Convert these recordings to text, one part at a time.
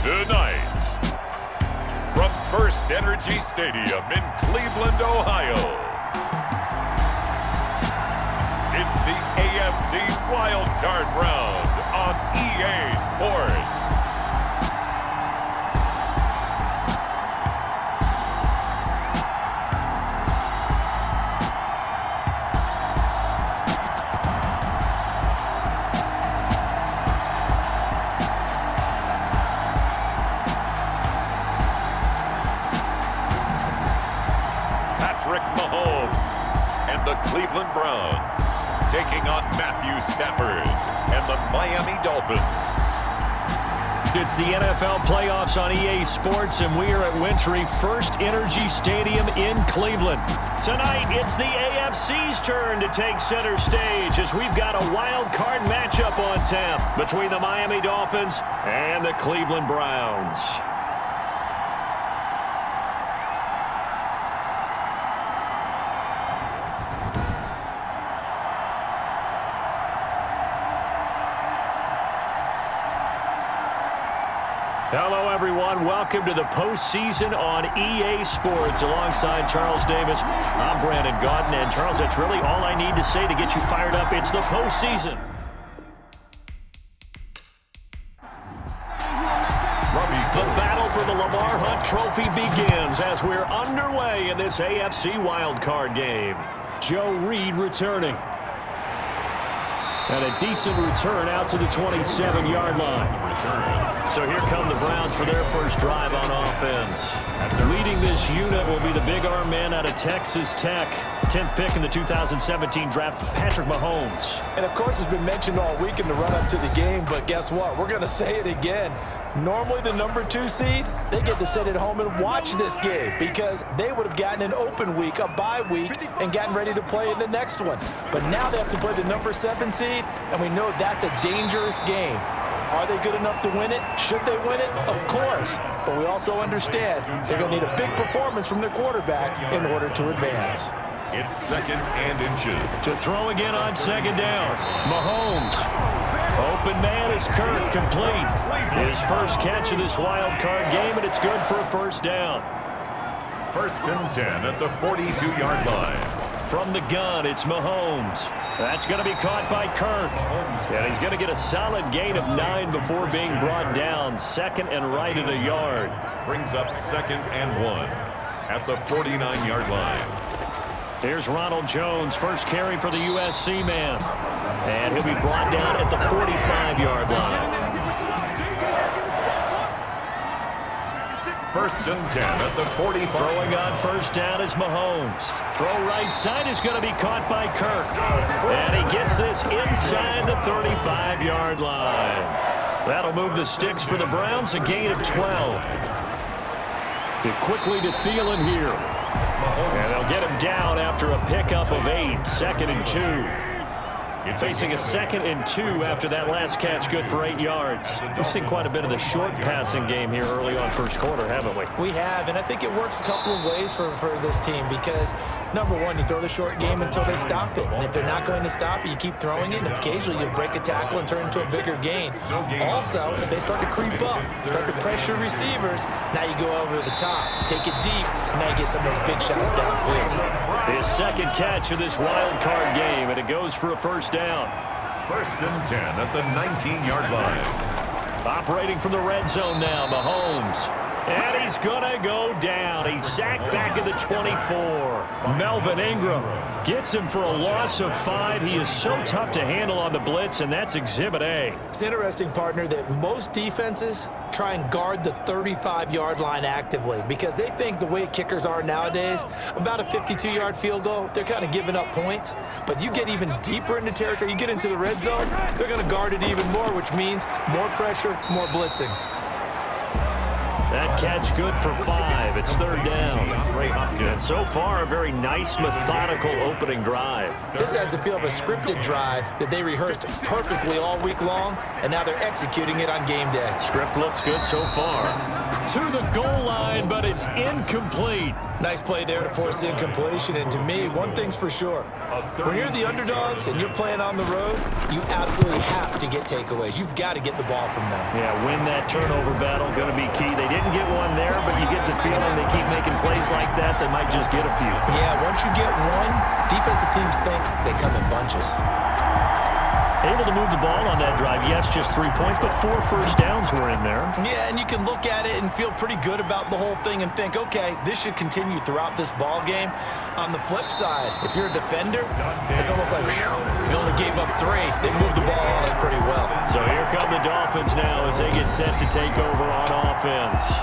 Tonight, from First Energy Stadium in Cleveland, Ohio, it's the AFC Wildcard Round on EA Sports. The Cleveland Browns taking on Matthew Stafford and the Miami Dolphins. It's the NFL playoffs on EA Sports, and we are at Wintry First Energy Stadium in Cleveland. Tonight, it's the AFC's turn to take center stage as we've got a wild card matchup on tap between the Miami Dolphins and the Cleveland Browns. Hello, everyone. Welcome to the postseason on EA Sports. Alongside Charles Davis, I'm Brandon Gaudin. And, Charles, that's really all I need to say to get you fired up. It's the postseason. The battle for the Lamar Hunt Trophy begins as we're underway in this AFC wildcard game. Joe Reed returning. And a decent return out to the 27-yard line. So here come the Browns for their first drive on offense. Leading this unit will be the big arm man out of Texas Tech. 10th pick in the 2017 draft, Patrick Mahomes. And, of course, it's been mentioned all week in the run-up to the game, but guess what? We're going to say it again. Normally the number 2 seed, they get to sit at home and watch this game because they would have gotten an open week, a bye week, and gotten ready to play in the next one. But now they have to play the number 7 seed, and we know that's a dangerous game. Are they good enough to win it? Should they win it? Of course. But we also understand they're going to need a big performance from their quarterback in order to advance. It's 2nd and inches. To throw again on second down. Mahomes. Open man is Kirk, complete. His first catch of this wild card game, and it's good for a first down. 1st and 10 at the 42-yard line. From the gun, it's Mahomes. That's going to be caught by Kirk. And he's going to get a solid gain of 9 before being brought down. 2nd and right at a yard. Brings up 2nd and 1 at the 49-yard line. Here's Ronald Jones, first carry for the USC man. And he'll be brought down at the 45-yard line. 1st and 10 at the 45. Throwing on first down is Mahomes. Throw right side is going to be caught by Kirk. And he gets this inside the 35-yard line. That'll move the sticks for the Browns, a gain of 12. Get quickly to Thielen here. And they'll get him down after a pickup of 8, 2nd and 2. Facing a 2nd and 2 after that last catch, good for 8 yards. We've seen quite a bit of the short passing game here early on first quarter, haven't we? We have, and I think it works a couple of ways for this team because, number one, you throw the short game until they stop it. And if they're not going to stop it, you keep throwing it, and occasionally you'll break a tackle and turn it into a bigger gain. Also, if they start to creep up, start to pressure receivers, now you go over the top, take it deep, and now you get some of those big shots downfield. His 2nd catch of this wild card game, and it goes for a first down. 1st and 10 at the 19-yard line. Operating from the red zone now, Mahomes. And he's going to go down. He's sacked back at the 24. Melvin Ingram gets him for a loss of 5. He is so tough to handle on the blitz, and that's Exhibit A. It's interesting, partner, that most defenses try and guard the 35-yard line actively because they think the way kickers are nowadays, about a 52-yard field goal, they're kind of giving up points. But you get even deeper into territory, you get into the red zone, they're going to guard it even more, which means more pressure, more blitzing. That catch good for 5. It's 3rd down. And so far, a very nice, methodical opening drive. This has the feel of a scripted drive that they rehearsed perfectly all week long, and now they're executing it on game day. Script looks good so far. to the goal line, but it's incomplete. Nice play there to force the incompletion. And to me, one thing's for sure. When you're the underdogs and you're playing on the road, you absolutely have to get takeaways. You've got to get the ball from them. Yeah, win that turnover battle, going to be key. They didn't get one there, but you get the feeling they keep making plays like that, they might just get a few. Yeah, once you get one, defensive teams think they come in bunches. Able to move the ball on that drive. Yes, just 3 points, but 4 first downs were in there. Yeah, and you can look at it and feel pretty good about the whole thing and think, okay, this should continue throughout this ball game. On the flip side, if you're a defender, it's almost like, whew, we only gave up 3. They moved the ball on us pretty well. So here come the Dolphins now as they get set to take over on offense.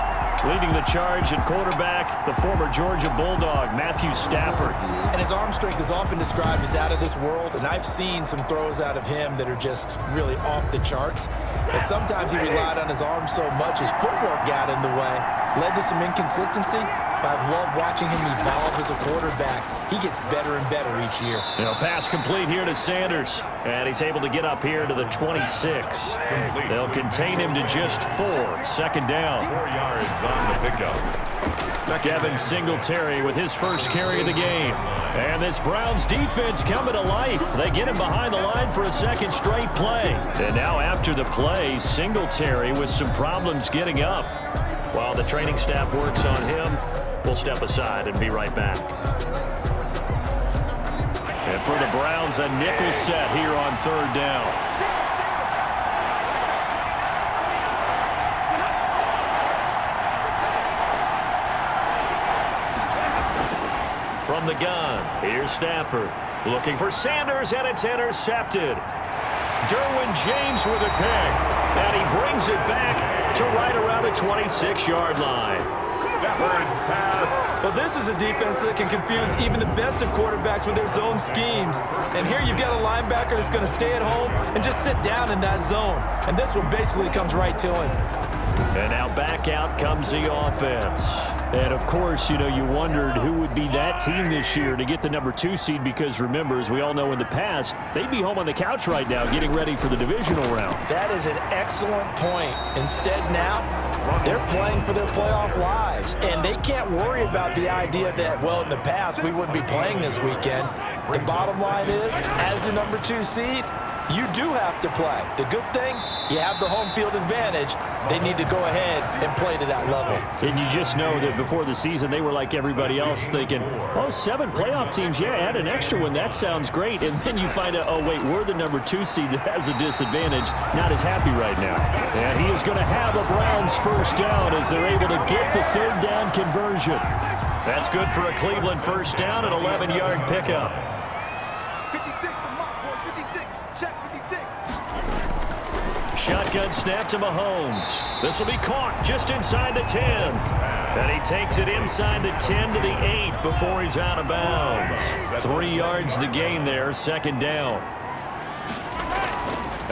Leading the charge at quarterback, the former Georgia Bulldog, Matthew Stafford. And his arm strength is often described as out of this world, and I've seen some throws out of him that are just really off the charts. But sometimes he relied on his arm so much, his footwork got in the way, led to some inconsistency. But I've loved watching him evolve as a quarterback. He gets better and better each year. Pass complete here to Sanders. And he's able to get up here to the 26. They'll contain him to just 4. Second down. 4 yards on the pickup. Devin Singletary with his first carry of the game. And this Browns defense coming to life. They get him behind the line for a second straight play. And now after the play, Singletary with some problems getting up. While the training staff works on him, we'll step aside and be right back. And for the Browns, a nickel set here on third down. From the gun, here's Stafford. Looking for Sanders, and it's intercepted. Derwin James with a pick. And he brings it back to right around the 26-yard line. Stafford's pass. Well, this is a defense that can confuse even the best of quarterbacks with their zone schemes. And here you've got a linebacker that's going to stay at home and just sit down in that zone. And this one basically comes right to him. And now back out comes the offense. And, of course, you wondered who would be that team this year to get the number 2 seed because, remember, as we all know in the past, they'd be home on the couch right now getting ready for the divisional round. That is an excellent point. Instead now, they're playing for their playoff lives. And they can't worry about the idea that, well, in the past, we wouldn't be playing this weekend. The bottom line is, as the number 2 seed, you do have to play. The good thing, you have the home field advantage. They need to go ahead and play to that level. And you just know that before the season, they were like everybody else thinking, oh, 7 playoff teams, yeah, add an extra one. That sounds great. And then you find out, oh, wait, we're the number 2 seed that has a disadvantage. Not as happy right now. And he is going to have a Browns first down as they're able to get the third down conversion. That's good for a Cleveland first down, an 11-yard pickup. Shotgun snap to Mahomes. This will be caught just inside the 10. And he takes it inside the 10 to the 8 before he's out of bounds. 3 yards the gain there, second down.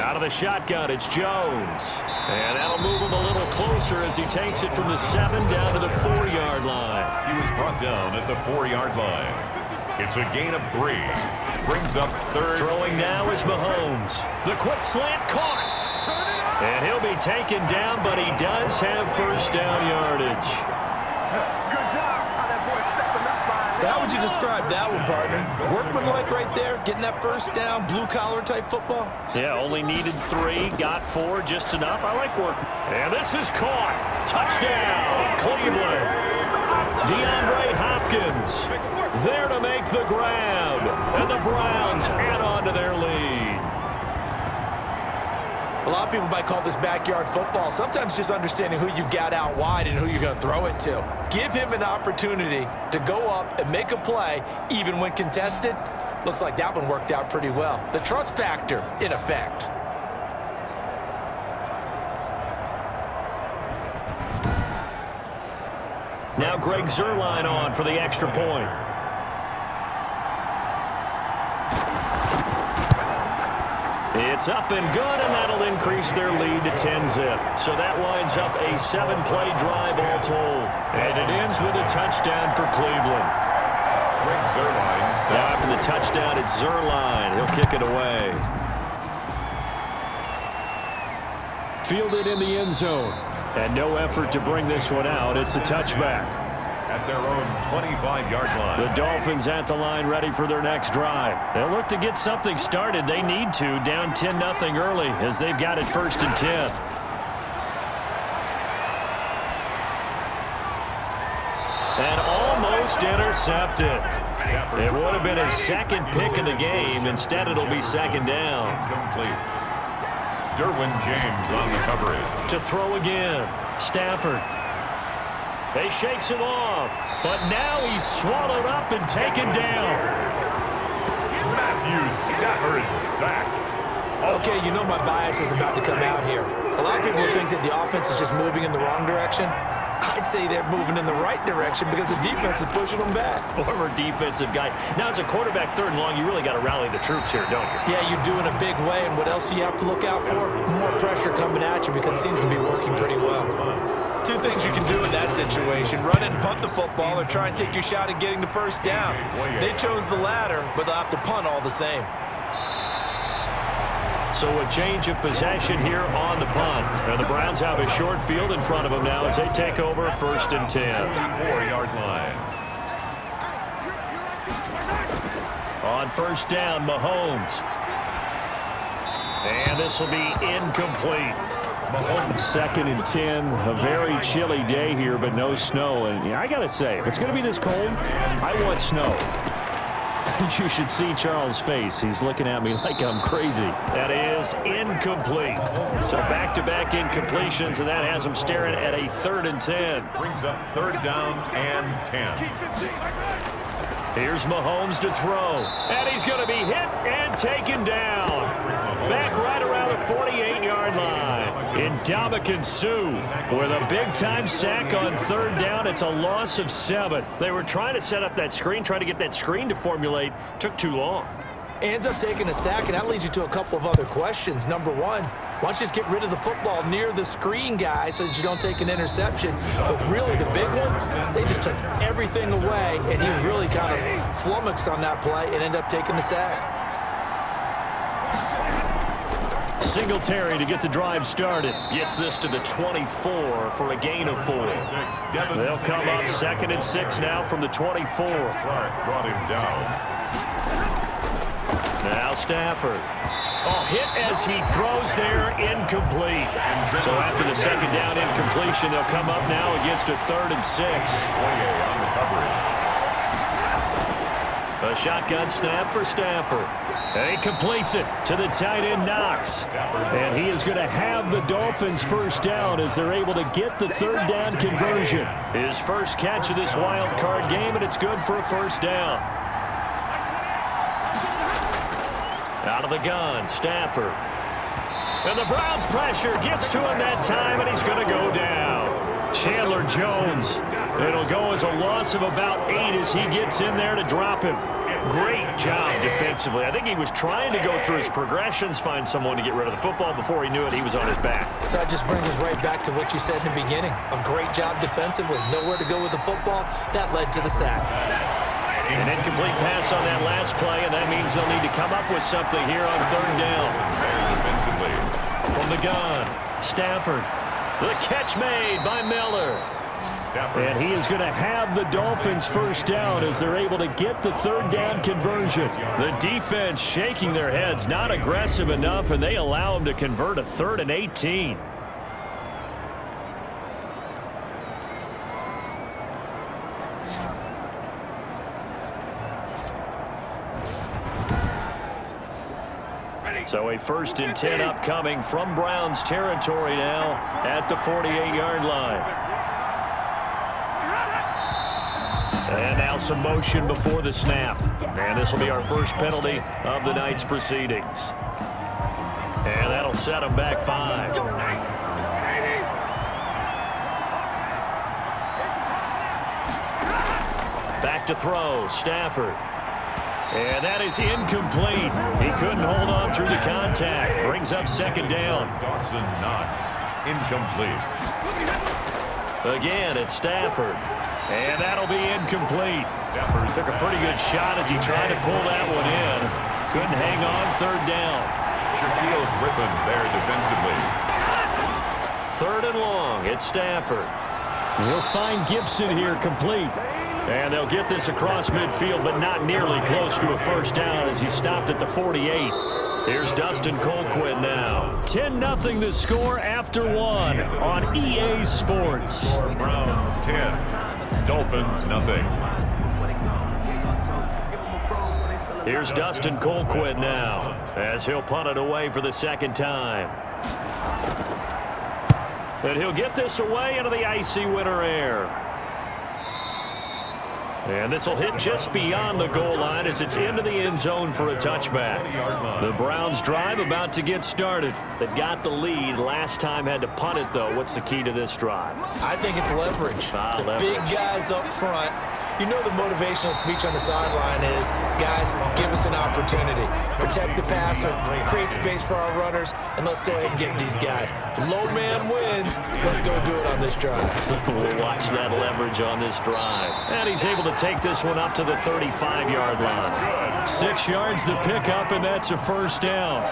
Out of the shotgun, it's Jones. And that'll move him a little closer as he takes it from the 7 down to the 4-yard line. He was brought down at the 4-yard line. It's a gain of 3. Brings up third. Throwing now is Mahomes. The quick slant caught. And he'll be taken down, but he does have first down yardage. So how would you describe that one, partner? Workmanlike right there, getting that first down, blue-collar type football? Yeah, only needed 3, got 4, just enough. I like work. And this is caught. Touchdown, Cleveland. DeAndre Hopkins there to make the grab. And the Browns add on to their lead. A lot of people might call this backyard football. Sometimes just understanding who you've got out wide and who you're going to throw it to. Give him an opportunity to go up and make a play, even when contested. Looks like that one worked out pretty well. The trust factor in effect. Now Greg Zuerlein on for the extra point. It's up and good, and that'll increase their lead to 10-zip. So that winds up a 7-play drive all told. And it ends with a touchdown for Cleveland. Greg Zuerlein. Now after the touchdown, it's Zuerlein. He'll kick it away. Fielded in the end zone. And no effort to bring this one out. It's a touchback. At their own 25-yard line. The Dolphins at the line ready for their next drive. They'll look to get something started. They need to, down 10-0 early as they've got it 1st and 10. And almost intercepted. It would have been his second pick of the game. Instead, it'll be 2nd down. Incomplete. Derwin James on the coverage. To throw again. Stafford. They shakes him off, but now he's swallowed up and taken down. Matthew Stafford sacked. Okay, you know my bias is about to come out here. A lot of people think that the offense is just moving in the wrong direction. I'd say they're moving in the right direction because the defense is pushing them back. Former defensive guy. Now, as a quarterback 3rd and long, you really got to rally the troops here, don't you? Yeah, you do in a big way, and what else do you have to look out for? More pressure coming at you because it seems to be working pretty well. 2 things you can do in that situation: run and punt the football, or try and take your shot at getting the 1st down. They chose the latter, but they'll have to punt all the same. So a change of possession here on the punt. And the Browns have a short field in front of them now as they take over 1st and 10. 4-yard line. On 1st down, Mahomes. And this will be incomplete. 2nd and 10, a very chilly day here, but no snow. And yeah, I got to say, if it's going to be this cold, I want snow. You should see Charles' face. He's looking at me like I'm crazy. That is incomplete. So back-to-back incompletions, and that has him staring at a 3rd and 10. Brings up 3rd down and 10. Here's Mahomes to throw. And he's going to be hit and taken down. Back right around the 48-yard line. Ndamukong Suh with a big-time sack on 3rd down. It's a loss of 7. They were trying to set up that screen, trying to get that screen to formulate. Took too long. Ends up taking a sack, and that leads you to a couple of other questions. Number 1, why don't you just get rid of the football near the screen guy so that you don't take an interception? But really, the big one, they just took everything away, and he was really kind of flummoxed on that play and ended up taking the sack. Singletary to get the drive started. Gets this to the 24 for a gain of 4. They'll come up 2nd and 6 now from the 24. Brought him down. Now Stafford. Oh, hit as he throws there, incomplete. So after the 2nd down incompletion, they'll come up now against a 3rd and 6. On the coverage. A shotgun snap for Stafford. And he completes it to the tight end, Knox. And he is going to have the Dolphins 1st down as they're able to get the 3rd down conversion. His first catch of this wild card game, and it's good for a 1st down. Out of the gun, Stafford. And the Browns pressure gets to him that time, and he's going to go down. Chandler Jones. It'll go as a loss of about 8 as he gets in there to drop him. Great job defensively. I think he was trying to go through his progressions, find someone to get rid of the football. Before he knew it, he was on his back. So that just brings us right back to what you said in the beginning. A great job defensively. Nowhere to go with the football. That led to the sack. An incomplete pass on that last play, and that means they'll need to come up with something here on 3rd down. Defensively. From the gun, Stafford. The catch made by Miller. And he is going to have the Dolphins 1st down as they're able to get the 3rd down conversion. The defense shaking their heads, not aggressive enough, and they allow him to convert a 3rd and 18. So a 1st and 10 upcoming from Browns territory now at the 48-yard line. And now some motion before the snap. And this will be our first penalty of the night's proceedings. And that'll set them back 5. Back to throw, Stafford. And that is incomplete. He couldn't hold on through the contact. Brings up 2nd down. Dawson Knox, incomplete. Again, it's Stafford. And that'll be incomplete. Stafford took a pretty good shot as he tried to pull that one in. Couldn't hang on 3rd down. Shaquille Griffin there defensively. 3rd and long. It's Stafford. We'll find Gibson here complete. And they'll get this across midfield, but not nearly close to a first down as he stopped at the 48. Here's Dustin Colquitt now. 10-0 the score after 1 on EA Sports. Browns 10, Dolphins nothing. Here's Dustin Colquitt now as he'll punt it away for the second time. And he'll get this away into the icy winter air. And this will hit just beyond the goal line as it's into the end zone for a touchback. The Browns drive about to get started. They've got the lead. Last time had to punt it, though. What's the key to this drive? I think it's leverage. Leverage. Big guys up front. You know the motivational speech on the sideline is, guys, give us an opportunity. Protect the passer, create space for our runners, and let's go ahead and get these guys. Low man wins. Let's go do it on this drive. We'll watch that leverage on this drive. And he's able to take this one up to the 35-yard line. 6 yards the pickup, and that's a first down.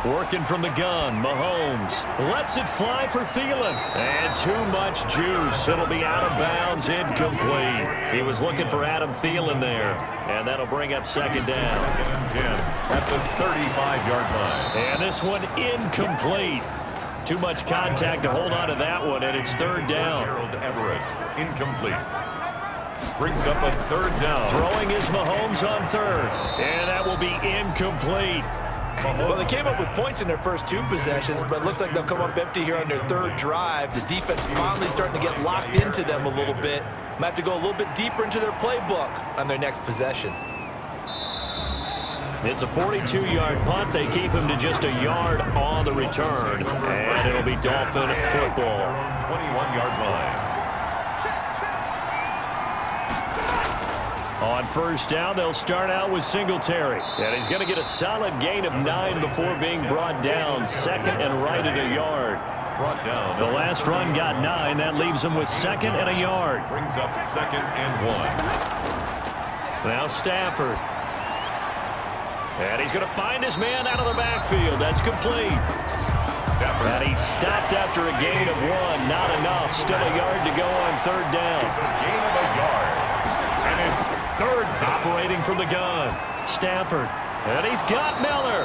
Working from the gun, Mahomes lets it fly for Thielen. And too much juice. It'll be out of bounds, incomplete. He was looking for Adam Thielen there. And that'll bring up second down. 10 at the 35-yard line. And this one incomplete. Too much contact to hold on to that one, and it's third down. Gerald Everett, incomplete. Brings up a third down. Throwing is Mahomes on third. And that will be incomplete. Well, they came up with points in their first 2 possessions, but it looks like they'll come up empty here on their 3rd drive. The defense finally starting to get locked into them a little bit. Might have to go a little bit deeper into their playbook on their next possession. It's a 42-yard punt. They keep him to just a yard on the return. And it'll be Dolphin football. 21-yard line. On first down, they'll start out with Singletary. And he's going to get a solid gain of 9 before being brought down. 2nd and right at a yard. Brought down. The last run got 9. That leaves him with 2nd and a yard. Brings up 2nd and 1. Now Stafford. And he's going to find his man out of the backfield. That's complete. Stafford. And he stopped after a gain of 1. Not enough. Still a yard to go on third down. It's a gain of a yard. And it's third down. Operating from the gun. Stafford. And he's got Miller.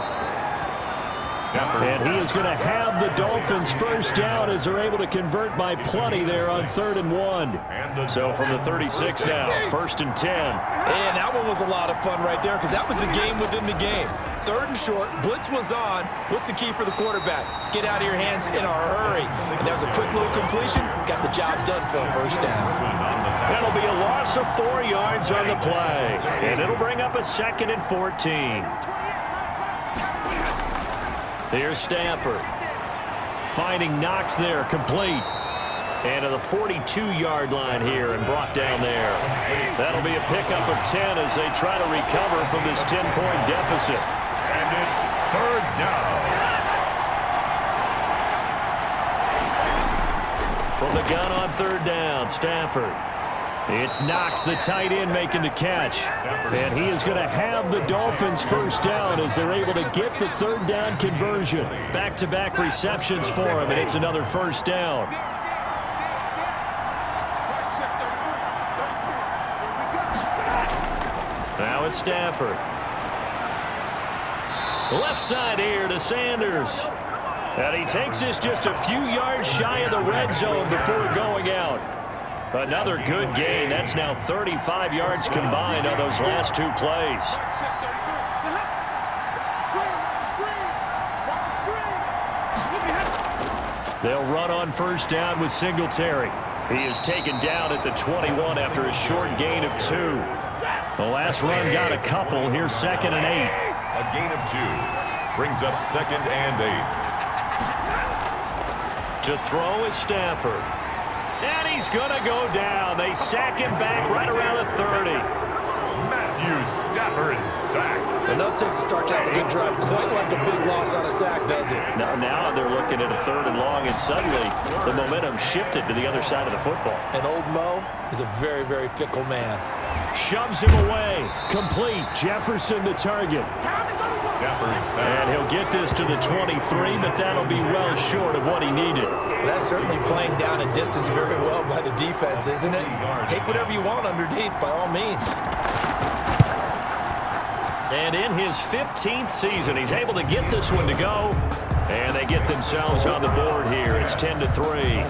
Stafford. And he is going to have the Dolphins first down as they're able to convert by plenty there on 3rd and 1. So from the 36 now, 1st and 10. And that one was a lot of fun right there because that was the game within the game. 3rd and short, blitz was on. What's the key for the quarterback? Get out of your hands in a hurry. And that was a quick little completion. Got the job done for a first down. That'll be a loss of 4 yards on the play. And it'll bring up a 2nd and 14. Here's Stafford. Finding Knox there, complete. And to the 42-yard line here and brought down there. That'll be a pickup of 10 as they try to recover from this 10-point deficit. And it's third down. From the gun on third down, Stafford. It's Knox, the tight end, making the catch. And he is going to have the Dolphins first down as they're able to get the third down conversion. Back-to-back receptions for him, and it's another first down. Now it's Stafford. Left side here to Sanders. And he takes this just a few yards shy of the red zone before going out. Another good gain. That's now 35 yards combined on those last 2 plays. They'll run on first down with Singletary. He is taken down at the 21 after a short gain of 2. The last run got a couple. Here's 2nd and 8. A gain of 2. Brings up 2nd and 8. To throw is Stafford. And he's going to go down. They sack him back right around the 30. Matthew Stafford sacked. Enough to start to have a good drive. Quite like a big loss on a sack, does it? Now they're looking at a 3rd and long, and suddenly the momentum shifted to the other side of the football. And old Mo is a very, very fickle man. shoves him away. Complete. Jefferson the target. And he'll get this to the 23, but that'll be well short of what he needed. That's certainly playing down in distance very well by the defense, isn't it? Take whatever you want underneath, by all means. And in his 15th season, he's able to get this one to go. And they get themselves on the board here. It's 10-3.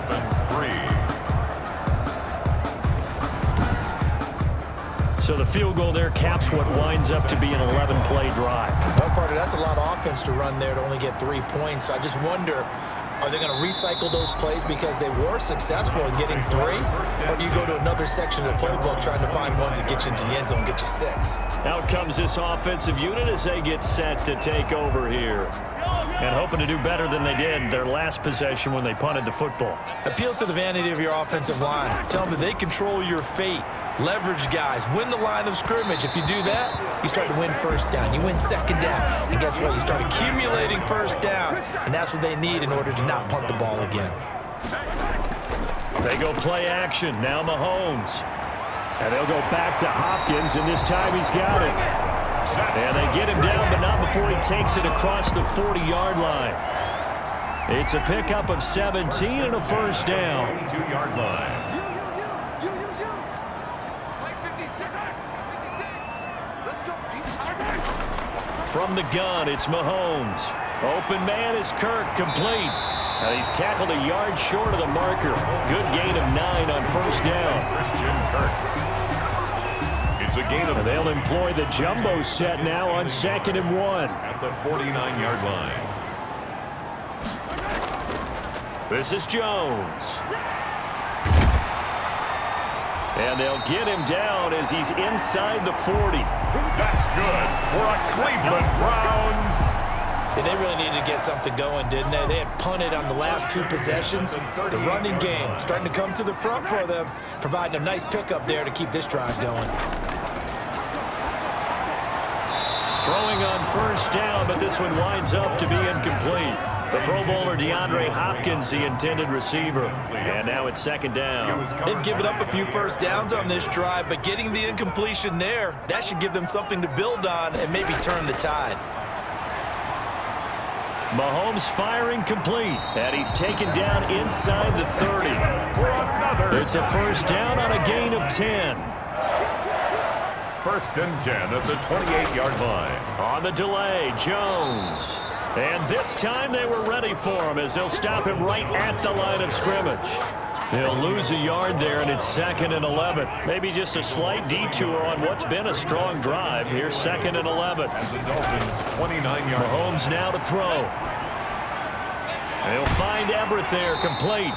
So the field goal there caps what winds up to be an 11-play drive. Well, Carter, that's a lot of offense to run there to only get 3 points. So I just wonder, are they going to recycle those plays because they were successful in getting 3? Or do you go to another section of the playbook trying to find ones that get you into the end zone and get you 6? Out comes this offensive unit as they get set to take over here. And hoping to do better than they did their last possession when they punted the football. Appeal to the vanity of your offensive line. Tell them that they control your fate. Leverage guys. Win the line of scrimmage. If you do that, you start to win first down. You win second down. And guess what? You start accumulating first downs. And that's what they need in order to not punt the ball again. They go play action. Now Mahomes. And they'll go back to Hopkins, and this time he's got it. And they get him down, but not before he takes it across the 40-yard line. It's a pickup of 17 and a first down. 2-yard line. From the gun, it's Mahomes. Open man is Kirk, complete. And he's tackled a yard short of the marker. Good gain of 9 on first down. Christian Kirk. It's a gain of... And they'll employ the jumbo set now on 2nd and 1. At the 49-yard line. This is Jones. And they'll get him down as he's inside the 40. That's good for a Cleveland Browns. And they really needed to get something going, didn't they? They had punted on the last 2 possessions. The running game starting to come to the front for them, providing a nice pickup there to keep this drive going. Throwing on first down, but this one winds up to be incomplete. The Pro Bowler DeAndre Hopkins, the intended receiver. And now it's 2nd down. They've given up a few first downs on this drive, but getting the incompletion there, that should give them something to build on and maybe turn the tide. Mahomes firing complete, and he's taken down inside the 30. It's a first down on a gain of 10. 1st and 10 at the 28-yard line. On the delay, Jones. And this time they were ready for him as they'll stop him right at the line of scrimmage. They'll lose a yard there, and it's 2nd and 11. Maybe just a slight detour on what's been a strong drive. Here's 2nd and 11. At the Dolphins' 29-yard line. Mahomes now to throw. They'll find Everett there, complete.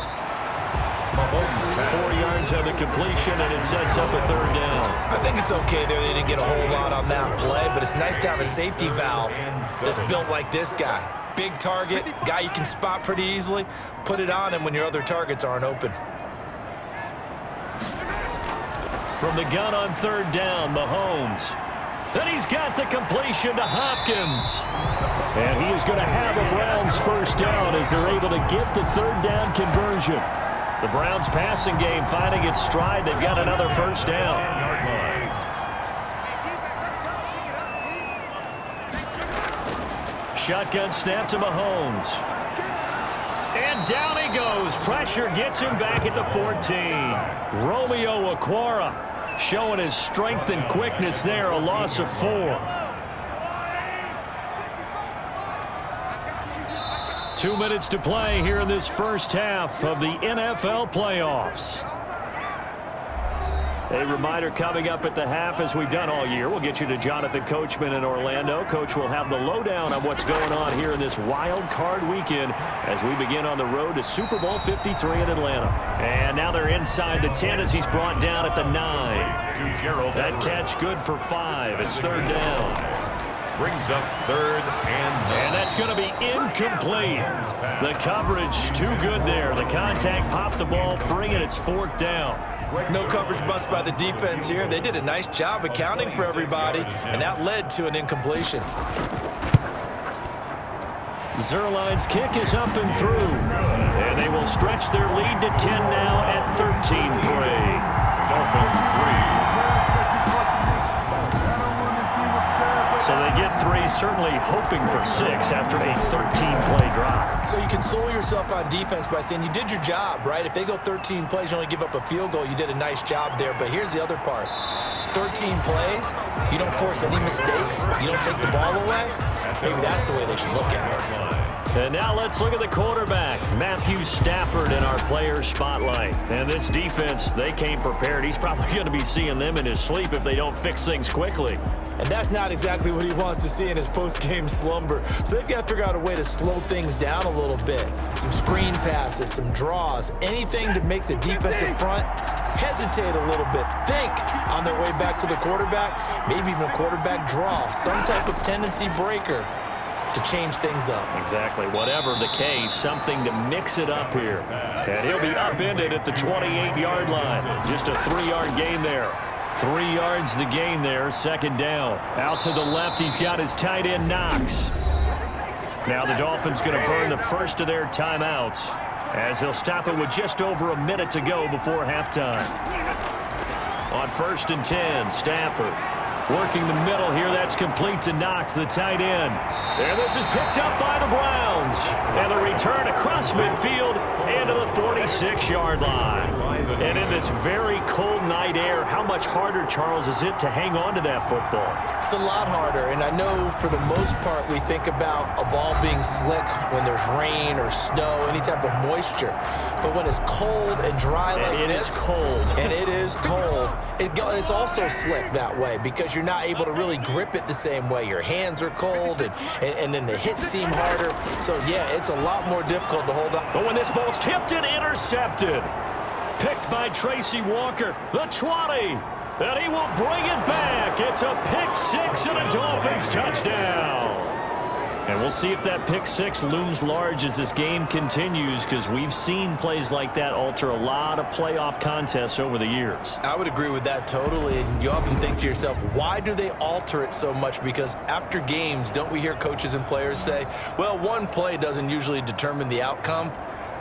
4 yards on the completion, and it sets up a 3rd down. I think it's okay there. They didn't get a whole lot on that play, but it's nice to have a safety valve that's built like this guy. Big target, guy you can spot pretty easily. Put it on him when your other targets aren't open. From the gun on 3rd down, Mahomes. And he's got the completion to Hopkins. And he is going to have a Browns first down as they're able to get the 3rd down conversion. The Browns passing game finding its stride. They've got another first down. Shotgun snap to Mahomes. And down he goes. Pressure gets him back at the 14. Romeo Okwara showing his strength and quickness there. A loss of 4. 2 minutes to play here in this first half of the NFL playoffs. A reminder coming up at the half, as we've done all year. We'll get you to Jonathan Coachman in Orlando. Coach will have the lowdown on what's going on here in this wild card weekend as we begin on the road to Super Bowl 53 in Atlanta. And now they're inside the 10 as he's brought down at the 9. That catch good for 5. It's 3rd down. Brings up 3rd and 9. And that's going to be incomplete. The coverage too good there. The contact popped the ball free, and it's 4th down. No coverage bust by the defense here. They did a nice job accounting for everybody, and that led to an incompletion. Zuerlein's kick is up and through. And they will stretch their lead to 10 now at 13-3. Dolphins 3. So they get 3, certainly hoping for 6 after a 13-play drive. So you console yourself on defense by saying you did your job, right? If they go 13 plays, you only give up a field goal, you did a nice job there. But here's the other part. 13 plays, you don't force any mistakes, you don't take the ball away. Maybe that's the way they should look at it. And now let's look at the quarterback, Matthew Stafford, in our player spotlight. And this defense, they came prepared. He's probably going to be seeing them in his sleep if they don't fix things quickly. And that's not exactly what he wants to see in his post-game slumber. So they've got to figure out a way to slow things down a little bit. Some screen passes, some draws, anything to make the defensive front hesitate a little bit. Think on their way back to the quarterback, maybe even a quarterback draw, some type of tendency breaker to change things up. Exactly. Whatever the case, something to mix it up here. And he'll be upended at the 28-yard line. Just a 3-yard gain there. 3 yards the gain there, second down. Out to the left, he's got his tight end, Knox. Now the Dolphins going to burn the first of their timeouts as they'll stop it with just over a minute to go before halftime. On 1st and 10, Stafford working the middle here. That's complete to Knox, the tight end. And this is picked up by the Browns. And the return across midfield into the 46-yard line. And in this very cold night air, how much harder, Charles, is it to hang on to that football? It's a lot harder, and I know for the most part we think about a ball being slick when there's rain or snow, any type of moisture. But when it's cold and dry like this, is cold. And it is cold, it's also slick that way because you're not able to really grip it the same way. Your hands are cold, and then the hits seem harder. So, yeah, it's a lot more difficult to hold on. But when this ball's tipped and intercepted, picked by Tracy Walker, the 20. And he will bring it back. It's a pick 6 and a Dolphins touchdown. And we'll see if that pick 6 looms large as this game continues, because we've seen plays like that alter a lot of playoff contests over the years. I would agree with that totally. And you often think to yourself, why do they alter it so much? Because after games, don't we hear coaches and players say, well, one play doesn't usually determine the outcome?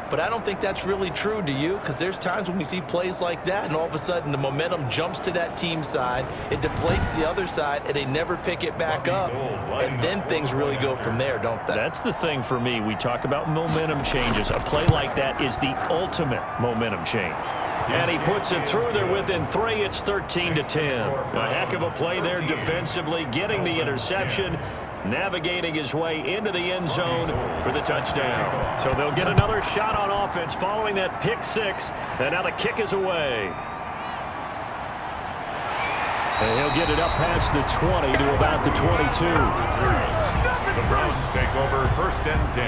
But I don't think that's really true, do you? Because there's times when we see plays like that, and all of a sudden the momentum jumps to that team side, it deflates the other side, and they never pick it back up. And then things really go from there, don't they? That's the thing for me. We talk about momentum changes. A play like that is the ultimate momentum change. And he puts it through there within 3. It's 13-10. A heck of a play there defensively, getting the interception, navigating his way into the end zone for the touchdown. So they'll get another shot on offense following that pick 6, and now the kick is away. And he'll get it up past the 20 to about the 22. The Browns take over 1st and 10.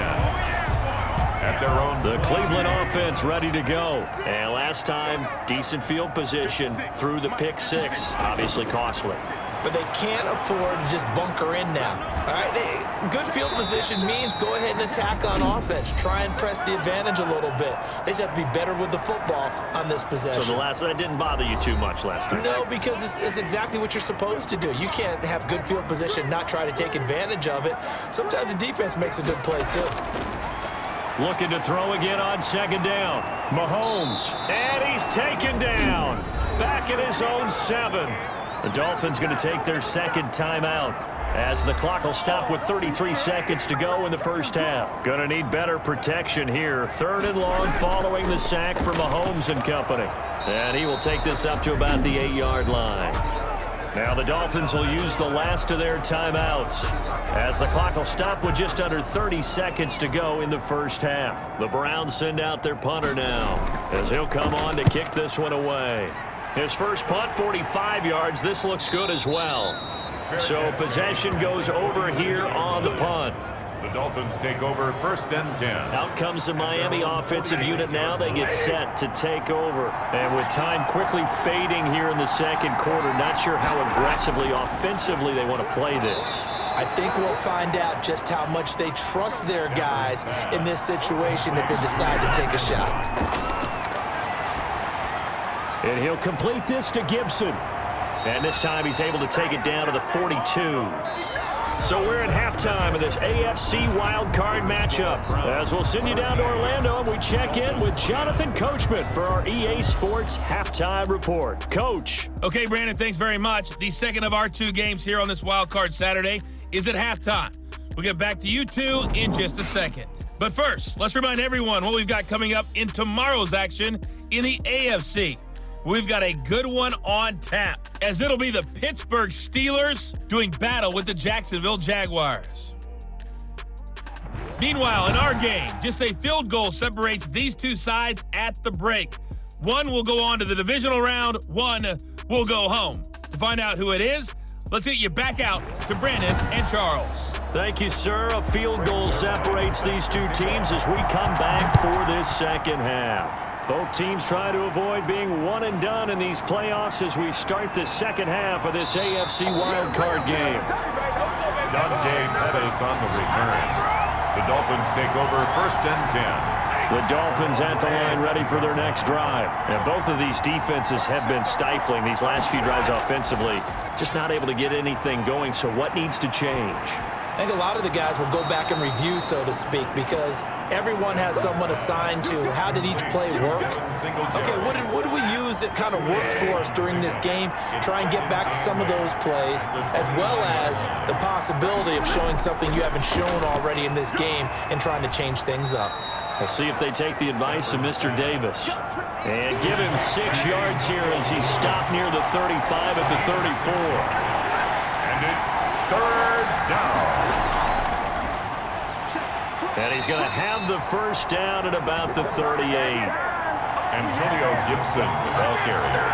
At their own. The Cleveland offense ready to go. And last time, decent field position through the pick 6. Obviously costly. But they can't afford to just bunker in now. All right, good field position means go ahead and attack on offense. Try and press the advantage a little bit. They just have to be better with the football on this possession. So that didn't bother you too much last time? No, because it's exactly what you're supposed to do. You can't have good field position, not try to take advantage of it. Sometimes the defense makes a good play too. Looking to throw again on 2nd down. Mahomes, and he's taken down. Back at his own 7. The Dolphins going to take their 2nd timeout as the clock will stop with 33 seconds to go in the first half. Going to need better protection here. 3rd and long following the sack from Mahomes and company. And he will take this up to about the 8-yard line. Now the Dolphins will use the last of their timeouts as the clock will stop with just under 30 seconds to go in the first half. The Browns send out their punter now as he'll come on to kick this one away. His first punt, 45 yards. This looks good as well. So possession goes over here on the punt. The Dolphins take over 1st and 10. Out comes the Miami offensive unit now. They get set to take over. And with time quickly fading here in the 2nd quarter, not sure how aggressively, offensively they want to play this. I think we'll find out just how much they trust their guys in this situation if they decide to take a shot. And he'll complete this to Gibson. And this time he's able to take it down to the 42. So we're at halftime of this AFC wildcard matchup. As we'll send you down to Orlando and we check in with Jonathan Coachman for our EA Sports Halftime Report. Coach. Okay, Brandon, thanks very much. The second of our two games here on this wildcard Saturday is at halftime. We'll get back to you two in just a second. But first, let's remind everyone what we've got coming up in tomorrow's action in the AFC. We've got a good one on tap, as it'll be the Pittsburgh Steelers doing battle with the Jacksonville Jaguars. Meanwhile, in our game, just a field goal separates these two sides at the break. One will go on to the divisional round, one will go home. To find out who it is, let's get you back out to Brandon and Charles. Thank you, sir. A field goal separates these two teams as we come back for this second half. Both teams try to avoid being one and done in these playoffs as we start the second half of this AFC wildcard game. Dante Pettis on the return. The Dolphins take over 1st and 10. The Dolphins at the line ready for their next drive. And both of these defenses have been stifling these last few drives offensively. Just not able to get anything going, so what needs to change? I think a lot of the guys will go back and review, so to speak, because everyone has someone assigned to how did each play work. Okay, what did we use that kind of worked for us during this game? Try and get back to some of those plays, as well as the possibility of showing something you haven't shown already in this game and trying to change things up. We'll see if they take the advice of Mr. Davis. And give him 6 yards here as he stopped near the 35 at the 34. And it's 3rd down. And he's going to have the first down at about the 38. Antonio Gibson, the ball carrier.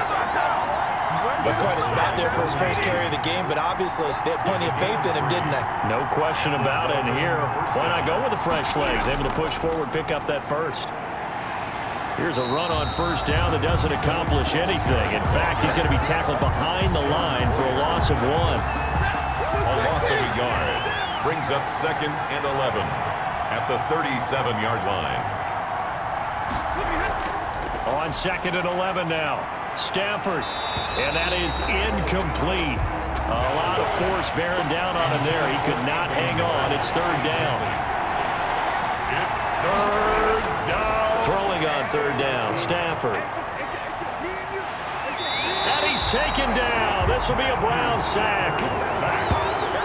That's quite a spot there for his first carry of the game, but obviously they had plenty of faith in him, didn't they? No question about it. And here, why not go with the fresh legs? Able to push forward, pick up that first. Here's a run on first down that doesn't accomplish anything. In fact, he's going to be tackled behind the line for a loss of 1. A loss of a yard. Brings up 2nd and 11 at the 37-yard line. On 2nd and 11 now. Stafford. And that is incomplete. A lot of force bearing down on him there. He could not hang on. It's 3rd down. It's 3rd down. Throwing on 3rd down. Stafford. And he's taken down. This will be a Brown sack.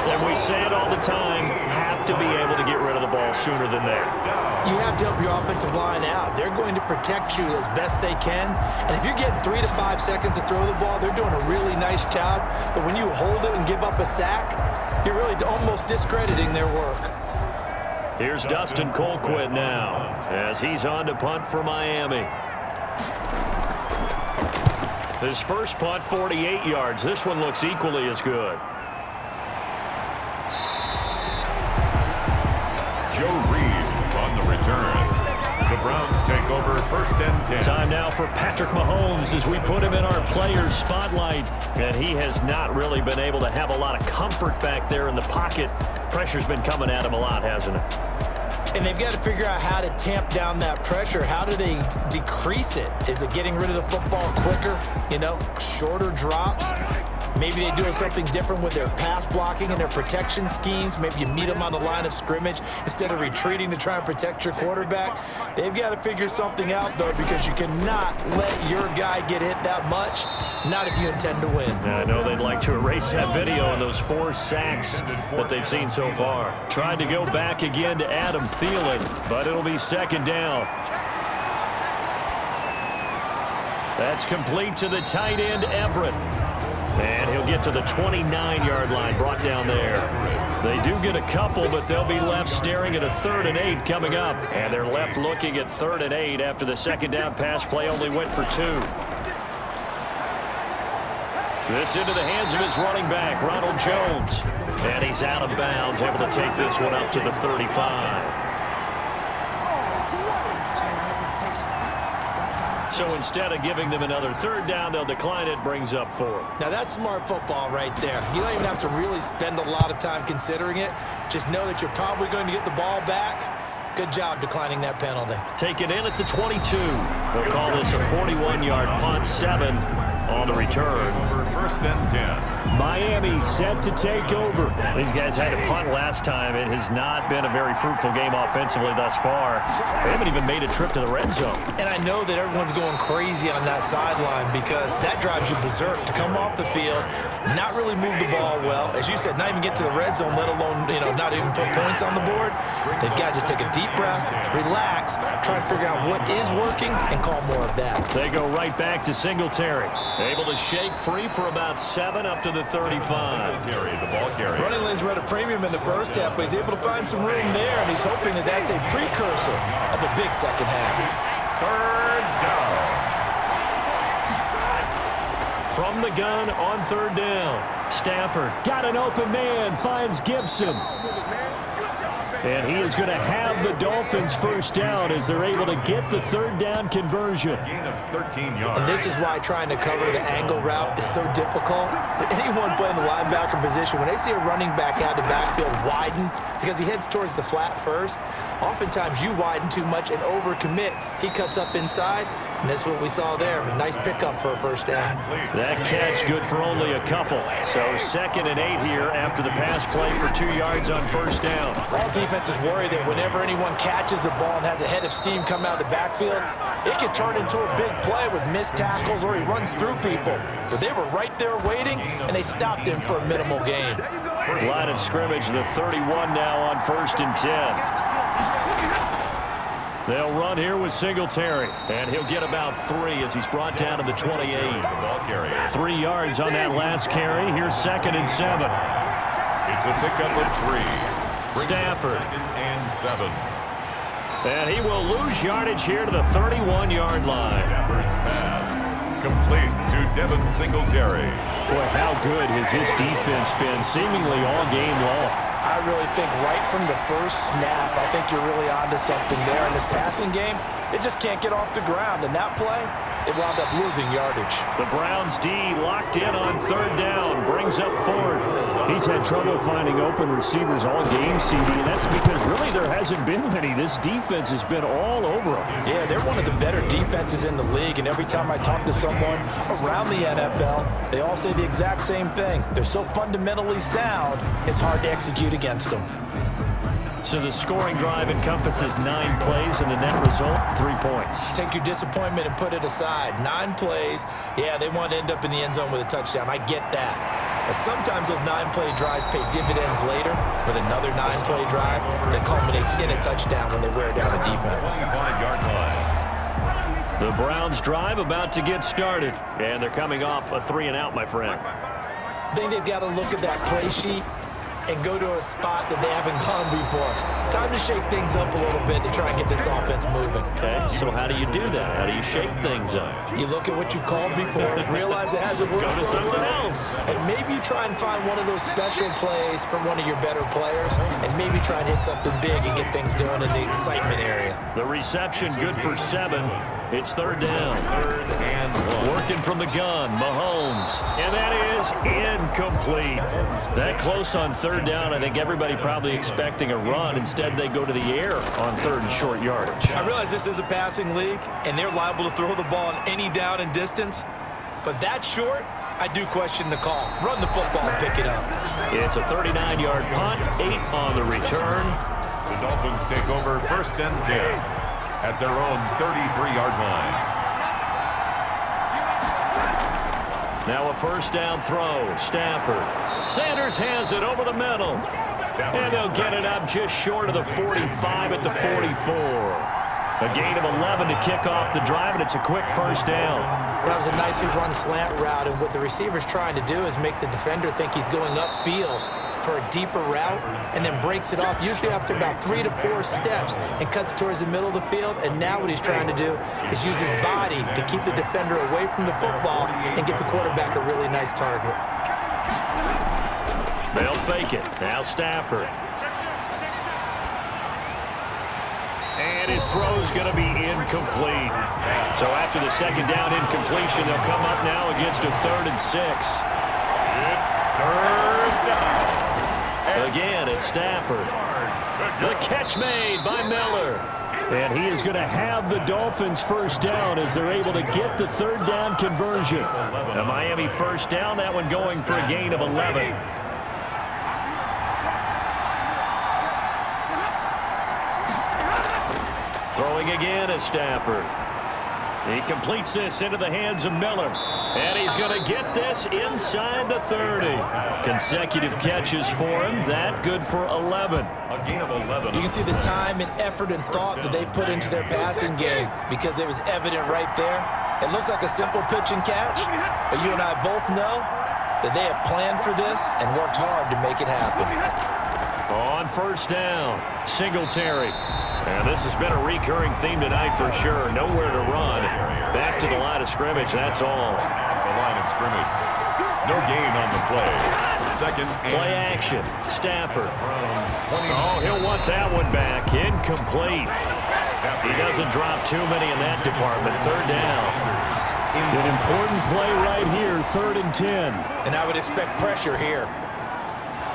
And we say it all the time, have to be able to get rid of the ball sooner than that. You have to help your offensive line out. They're going to protect you as best they can. And if you're getting 3 to 5 seconds to throw the ball, they're doing a really nice job. But when you hold it and give up a sack, you're really almost discrediting their work. Here's Dustin Colquitt now as he's on to punt for Miami. His first punt, 48 yards. This one looks equally as good. Joe Reed on the return. The Browns take over 1st and 10. Time now for Patrick Mahomes as we put him in our players' spotlight. And he has not really been able to have a lot of comfort back there in the pocket. Pressure's been coming at him a lot, hasn't it? And they've got to figure out how to tamp down that pressure. How do they decrease it? Is it getting rid of the football quicker? You know, shorter drops? Maybe they do something different with their pass blocking and their protection schemes. Maybe you meet them on the line of scrimmage instead of retreating to try and protect your quarterback. They've got to figure something out, though, because you cannot let your guy get hit that much, not if you intend to win. I know they'd like to erase that video and those 4 sacks that they've seen so far. Tried to go back again to Adam Thielen, but it'll be 2nd down. That's complete to the tight end, Everett. And he'll get to the 29-yard line, brought down there. They do get a couple, but they'll be left staring at a 3rd and 8 coming up. And they're left looking at 3rd and 8 after the 2nd down pass play only went for 2. This into the hands of his running back, Ronald Jones. And he's out of bounds, able to take this one up to the 35. So instead of giving them another 3rd down, they'll decline it, brings up 4. Now that's smart football right there. You don't even have to really spend a lot of time considering it. Just know that you're probably going to get the ball back. Good job declining that penalty. Taken in at the 22. We'll call this a 41-yard punt, 7 on the return. first and 10. Miami set to take over. These guys had to punt last time. It has not been a very fruitful game offensively thus far. They haven't even made a trip to the red zone. And I know that everyone's going crazy on that sideline because that drives you berserk to come off the field, not really move the ball well. As you said, not even get to the red zone, let alone, not even put points on the board. They've got to just take a deep breath, relax, try and figure out what is working, and call more of that. They go right back to Singletary. Able to shake free for about 7 up to the 35. Singletary, the ball carrier. Running lanes were at a premium in the first half, but he's able to find some room there, and he's hoping that that's a precursor of a big second half. Third down. From the gun on third down. Stafford got an open man, finds Gibson. And he is going to have the Dolphins first down as they're able to get the third down conversion. Gain of 13 yards. And this is why trying to cover the angle route is so difficult. But anyone playing the linebacker position, when they see a running back out of the backfield widen, because he heads towards the flat first, oftentimes you widen too much and overcommit. He cuts up inside, and that's what we saw there. A nice pickup for a first down. That catch good for only a couple. So 2nd and 8 here after the pass play for 2 yards on first down. All defenses worry that whenever anyone catches the ball and has a head of steam come out of the backfield, it can turn into a big play with missed tackles or he runs through people. But they were right there waiting, and they stopped him for a minimal gain. Line of scrimmage, the 31 now on 1st and 10. They'll run here with Singletary, and he'll get about 3 as he's brought down to the 28. The ball carrier. 3 yards on that last carry. Here's 2nd and 7. It's a pickup of 3. Stafford. 2nd and 7. And he will lose yardage here to the 31-yard line. Stafford's pass complete to Devin Singletary. Boy, how good has this defense been seemingly all game long? I really think right from the first snap, I think you're really onto something there. In this passing game, it just can't get off the ground. And that play, it wound up losing yardage. The Browns D locked in on third down, brings up 4th. He's had trouble finding open receivers all game, CD, and that's because really there hasn't been many. This defense has been all over him. Yeah, they're one of the better defenses in the league, and every time I talk to someone around the NFL, they all say the exact same thing. They're so fundamentally sound, it's hard to execute against them. So the scoring drive encompasses 9 plays, and the net result, 3 points. Take your disappointment and put it aside. 9 plays, yeah, they want to end up in the end zone with a touchdown. I get that. But sometimes those 9-play drives pay dividends later with another 9-play drive that culminates in a touchdown when they wear down a defense. 25-yard line. The Browns drive about to get started, and they're coming off a 3-and-out, my friend. I think they've got to look at that play sheet and go to a spot that they haven't gone before. Time to shake things up a little bit to try and get this offense moving. Okay, so how do you do that? How do you shake things up? You look at what you've called before, realize it hasn't worked Go to so something well, else. and maybe you try and find one of those special plays from one of your better players, and maybe try and hit something big and get things going in the excitement area. The reception good for 7. It's third down. 3rd and 1. Working from the gun, Mahomes. And that is incomplete. That close on third down, I think everybody probably expecting a run. Instead, they go to the air on 3rd and short yardage. I realize this is a passing league, and they're liable to throw the ball on any down and distance, but that short, I do question the call. Run the football and pick it up. It's a 39-yard punt, 8 on the return. The Dolphins take over 1st and 10 at their own 33-yard line. Now a first down throw. Stafford. Sanders has it over the middle. And they'll get it up just short of the 45 at the 44. A gain of 11 to kick off the drive, and it's a quick first down. That was a nicely run slant route, and what the receiver's trying to do is make the defender think he's going upfield for a deeper route, and then breaks it off, usually after about 3 to 4 steps, and cuts towards the middle of the field. And now what he's trying to do is use his body to keep the defender away from the football and get the quarterback a really nice target. They'll fake it. Now Stafford. And his throw's going to be incomplete. So after the second down incompletion, they'll come up now against a 3rd and 6. It's 3rd down. Again, it's Stafford. The catch made by Miller. And he is going to have the Dolphins first down as they're able to get the third down conversion. A Miami first down, that one going for a gain of 11. Throwing again is Stafford. He completes this into the hands of Miller. And he's going to get this inside the 30. Consecutive catches for him. That good for 11. A gain of 11. You can see the time and effort and thought that they put into their passing game because it was evident right there. It looks like a simple pitch and catch, but you and I both know that they have planned for this and worked hard to make it happen. On first down, Singletary. And this has been a recurring theme tonight for sure. Nowhere to run. Back to the line of scrimmage, that's all. The line of scrimmage. No gain on the play. Second and play action. Stafford. Oh, he'll want that one back. Incomplete. He doesn't drop too many in that department. Third down. An important play right here, 3rd and 10. And I would expect pressure here.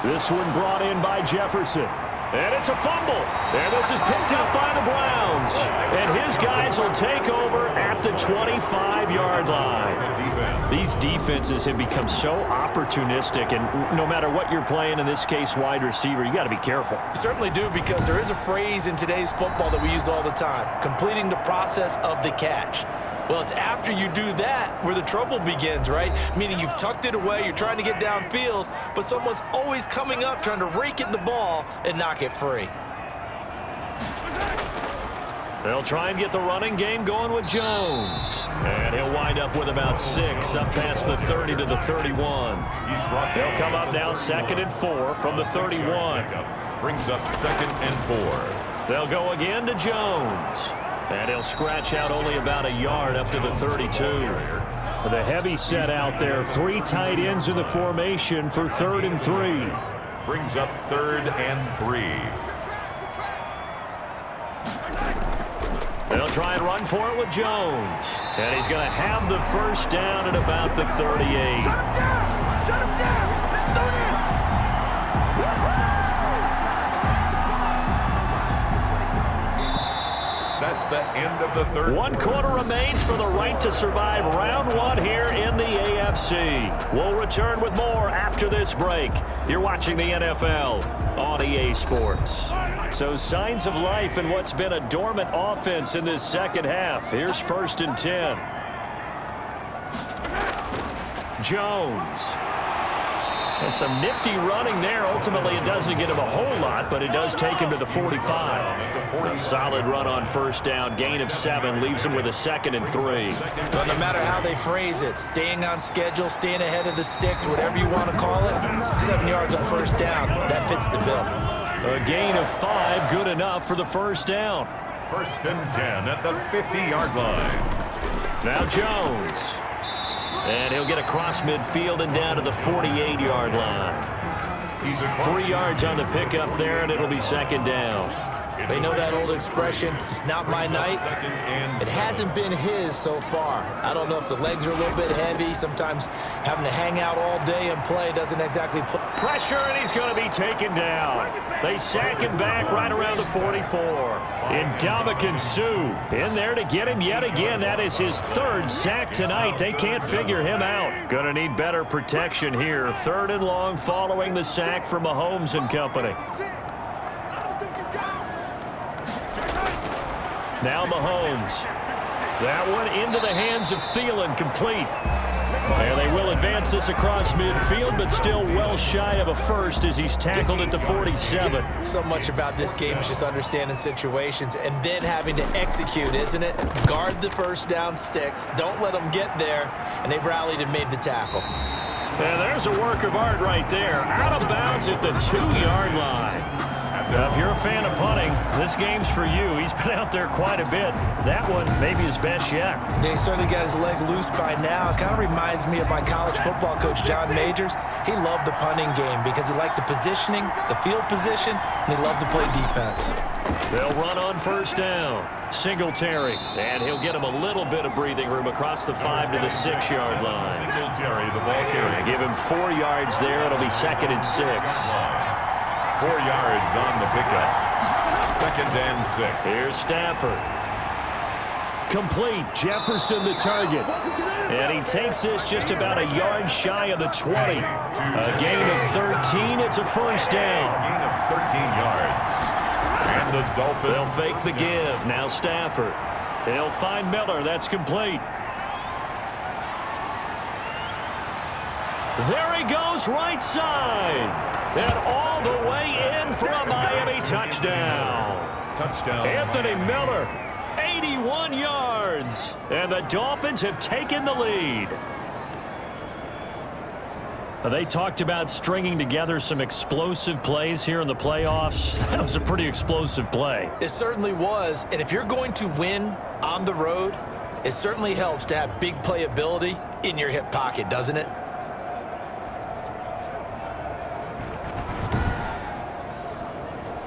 This one brought in by Jefferson. And it's a fumble. And this is picked up by the Browns. And his guys will take over at the 25-yard line. These defenses have become so opportunistic, and no matter what you're playing, in this case wide receiver, you got to be careful. You certainly do, because there is a phrase in today's football that we use all the time, completing the process of the catch. Well, it's after you do that where the trouble begins, right? Meaning you've tucked it away, you're trying to get downfield, but someone's always coming up trying to rake at the ball and knock it free. They'll try and get the running game going with Jones. And he'll wind up with about 6 up past the 30 to the 31. They'll come up now 2nd and 4 from the 31. Brings up 2nd and 4. They'll go again to Jones. And he'll scratch out only about a yard up to the 32. With a heavy set out there, 3 tight ends in the formation for 3rd and 3. Brings up 3rd and 3. They'll try and run for it with Jones. And he's going to have the first down at about the 38. Shut him down! Shut him down! Let's do this! That's the end of the 3rd. 1 quarter remains for the right to survive round 1 here in the AFC. We'll return with more after this break. You're watching the NFL on EA Sports. So signs of life in what's been a dormant offense in this second half. Here's 1st and 10. Jones. And some nifty running there. Ultimately, it doesn't get him a whole lot, but it does take him to the 45. A solid run on first down. Gain of 7 leaves him with a 2nd and 3. Well, no matter how they phrase it, staying on schedule, staying ahead of the sticks, whatever you want to call it, 7 yards on first down, that fits the bill. A gain of 5, good enough for the first down. 1st and 10 at the 50-yard line. Now Jones. And he'll get across midfield and down to the 48-yard line. 3 yards on the pickup there, and it'll be 2nd down. They know that old expression, it's not my night. It hasn't been his so far. I don't know if the legs are a little bit heavy. Sometimes having to hang out all day and play doesn't exactly play. Pressure, and he's going to be taken down. They sack him back right around the 44. Ndamukong Suh in there to get him yet again. That is his 3rd sack tonight. They can't figure him out. Going to need better protection here. 3rd and long following the sack from Mahomes and company. Now Mahomes. That one into the hands of Thielen, complete. And they will advance this across midfield, but still well shy of a first as he's tackled at the 47. So much about this game is just understanding situations and then having to execute, isn't it? Guard the first down sticks. Don't let them get there. And they rallied and made the tackle. And there's a work of art right there. Out of bounds at the 2-yard line. Now, if you're a fan of punting, this game's for you. He's been out there quite a bit. That one maybe his best yet. Yeah, he certainly got his leg loose by now. It kind of reminds me of my college football coach, John Majors. He loved the punting game because he liked the positioning, the field position, and he loved to play defense. They'll run on first down. Singletary, and he'll get him a little bit of breathing room across the 5 to the 6-yard line. Singletary, the ball carrier. Give him 4 yards there. It'll be 2nd and 6. 4 yards on the pickup. 2nd and 6. Here's Stafford. Complete. Jefferson the target. And he takes this just about a yard shy of the 20. A gain of 13. It's a first down. Gain of 13 yards. And the Dolphins. They'll fake the give. Now Stafford. He'll find Miller. That's complete. There he goes, right side. And all the way in for a Miami touchdown. Touchdown. Anthony Miller, 81 yards. And the Dolphins have taken the lead. They talked about stringing together some explosive plays here in the playoffs. That was a pretty explosive play. It certainly was. And if you're going to win on the road, it certainly helps to have big playability in your hip pocket, doesn't it?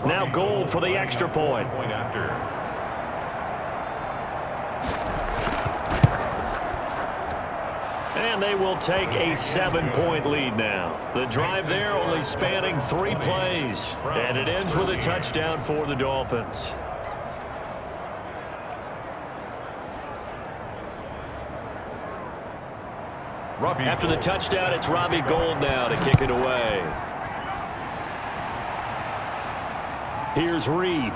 Now Gold for the extra point. Point after. And they will take a 7-point lead now. The drive there only spanning 3 plays. And it ends with a touchdown for the Dolphins. After the touchdown, it's Robbie Gould now to kick it away. Here's Reed.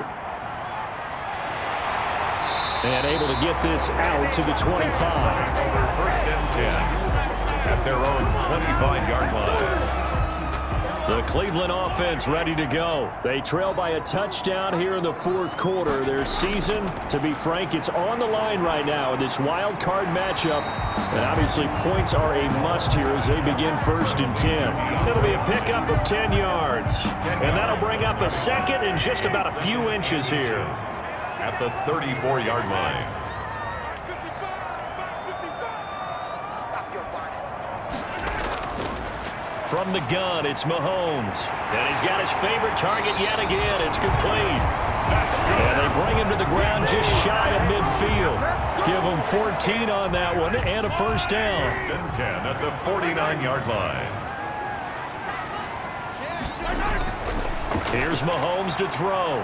And able to get this out to the 25. 1st and 10 at their own 25-yard line. The Cleveland offense ready to go. They trail by a touchdown here in the 4th quarter. Their season, to be frank, it's on the line right now in this wild card matchup. And obviously points are a must here as they begin 1st and 10. It'll be a pickup of 10 yards. And that'll bring up a second and just about a few inches here. At the 34-yard line. From the gun, it's Mahomes. And he's got his favorite target yet again. It's complete. And they bring him to the ground just shy of midfield. Give him 14 on that one and a first down. 1st and 10 at the 49-yard line. Here's Mahomes to throw.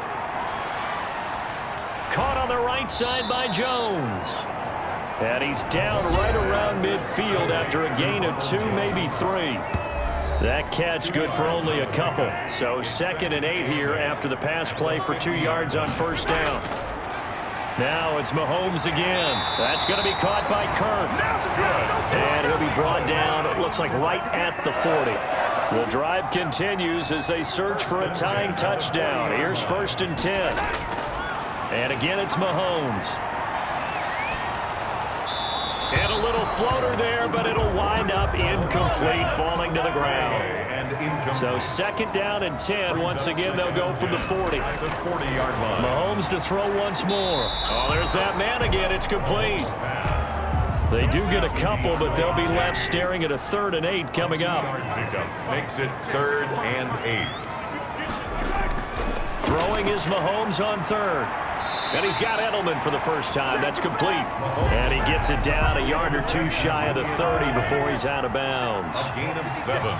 Caught on the right side by Jones. And he's down right around midfield after a gain of 2, maybe 3. That catch good for only a couple. So 2nd and 8 here after the pass play for 2 yards on first down. Now it's Mahomes again. That's going to be caught by Kirk. And he'll be brought down, it looks like right at the 40. The drive continues as they search for a tying touchdown. Here's 1st and 10. And again, it's Mahomes. And a little floater there, but it'll wind up incomplete, falling to the ground. So 2nd down and 10. Once again, they'll go from the 40. At the 40-yard line. Mahomes to throw once more. Oh, there's that man again. It's complete. They do get a couple, but they'll be left staring at a 3rd and 8 coming up. Pickup makes it 3rd and 8. Throwing is Mahomes on 3rd. And he's got Edelman for the first time. That's complete. And he gets it down a yard or 2 shy of the 30 before he's out of bounds. A gain of 7.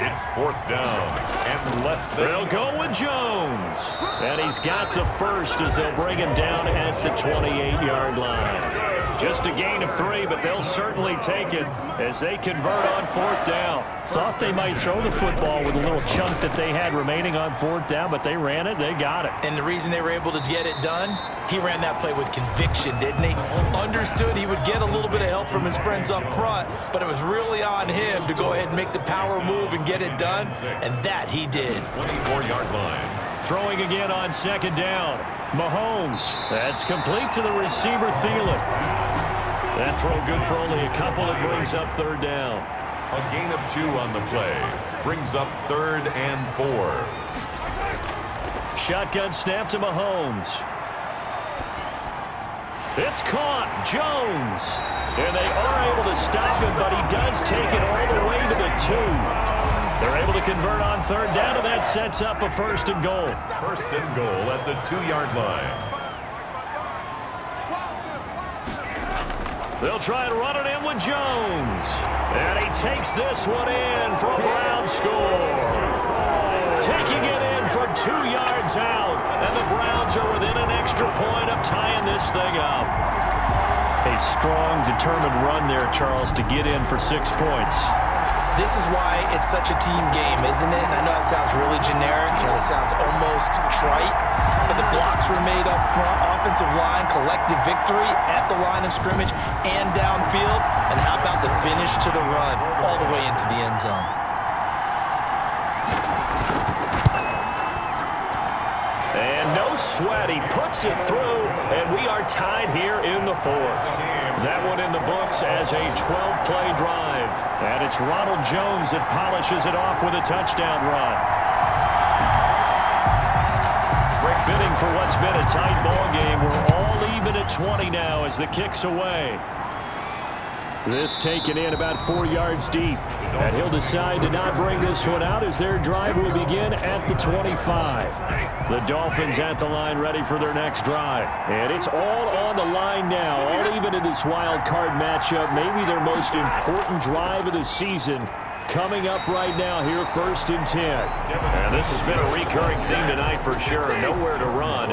It's 4th down and less than. They'll go with Jones. And he's got the first as they'll bring him down at the 28-yard line. Just a gain of 3, but they'll certainly take it as they convert on 4th down. Thought they might throw the football with a little chunk that they had remaining on 4th down, but they ran it, they got it. And the reason they were able to get it done, he ran that play with conviction, didn't he? Understood he would get a little bit of help from his friends up front, but it was really on him to go ahead and make the power move and get it done, and that he did. 24-yard line. Throwing again on 2nd down. Mahomes. That's complete to the receiver, Thielen. That throw good for only a couple. It brings up 3rd down. A gain of 2 on the play. Brings up 3rd and 4. Shotgun snap to Mahomes. It's caught. Jones. And they are able to stop him, but he does take it all the way to the 2. They're able to convert on 3rd down, and that sets up a 1st and goal. 1st and goal at the 2-yard line. They'll try and run it in with Jones. And he takes this one in for a Brown score. Taking it in for 2 yards out, and the Browns are within an extra point of tying this thing up. A strong, determined run there, Charles, to get in for 6 points. This is why it's such a team game, isn't it? And I know it sounds really generic and it sounds almost trite, but the blocks were made up front, offensive line, collective victory at the line of scrimmage and downfield. And how about the finish to the run all the way into the end zone? And no sweat, he puts it through, and we are tied here in the 4th. That one in the books as a 12-play drive. And it's Ronald Jones that polishes it off with a touchdown run. Fitting for what's been a tight ball game. We're all even at 20 now as the kick's away. This taken in about 4 yards deep. And he'll decide to not bring this one out as their drive will begin at the 25. The Dolphins at the line ready for their next drive. And it's all on the line now, all even in this wild card matchup. Maybe their most important drive of the season coming up right now here, 1st and 10. And this has been a recurring theme tonight for sure. Nowhere to run.